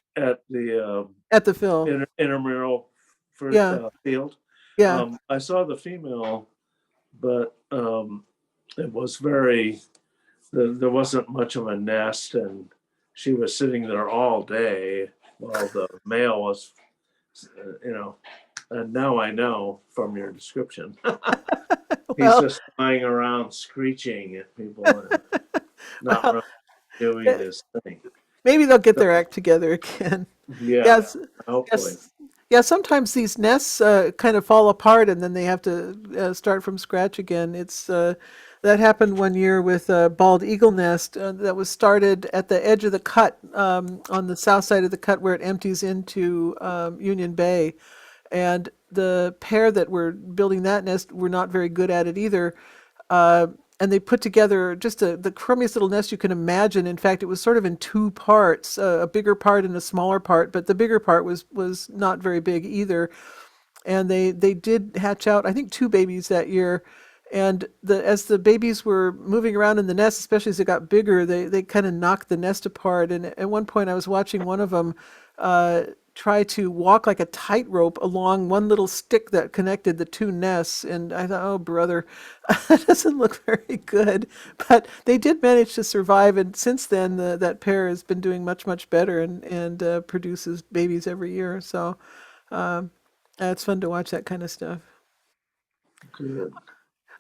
the At the film? intramural Yeah. field. Yeah. I saw the female, but it was there wasn't much of a nest, and she was sitting there all day while the male was, and now I know from your description. He's just flying around screeching at people and not really doing his thing. Maybe they'll get their act together again. Yeah, Yes. hopefully. Yes. Yeah, sometimes these nests kind of fall apart, and then they have to start from scratch again. That happened one year with a bald eagle nest that was started at the edge of the cut, on the south side of the cut where it empties into Union Bay. And the pair that were building that nest were not very good at it either. And they put together just the crummiest little nest you can imagine. In fact, it was sort of in two parts, a bigger part and a smaller part, but the bigger part was not very big either. And they did hatch out, I think, 2 babies that year. And as the babies were moving around in the nest, especially as it got bigger, they kind of knocked the nest apart. And at one point I was watching one of them try to walk like a tightrope along one little stick that connected the 2 nests. And I thought, oh, brother, that doesn't look very good. But they did manage to survive. And since then, that pair has been doing much, much better and produces babies every year. So it's fun to watch that kind of stuff. Good.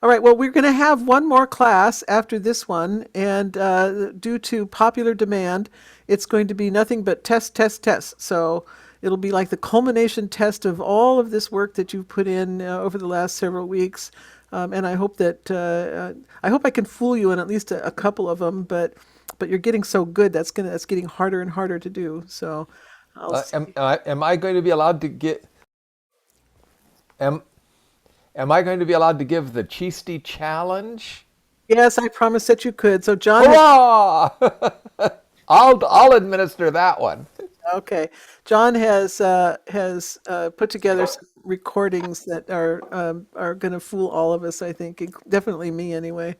All right, well, we're going to have one more class after this one, and due to popular demand, it's going to be nothing but test, test, test. So it'll be like the culmination test of all of this work that you've put in over the last several weeks. And I hope that I hope I can fool you in at least a couple of them. But you're getting so good that's getting harder and harder to do. So I'll see. Am I going to be allowed to get? Am I going to be allowed to give the Cheesty challenge? Yes, I promised that you could. So John has Hurrah! I'll administer that one. Okay. John has put together some recordings that are going to fool all of us, I think, definitely me anyway.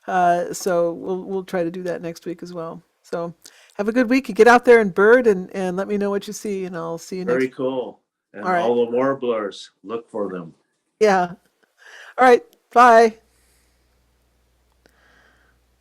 So we'll try to do that next week as well. So have a good week. You get out there and bird and let me know what you see, and I'll see you next Very week. cool. And All right. all the warblers, look for them. Yeah. All right. Bye.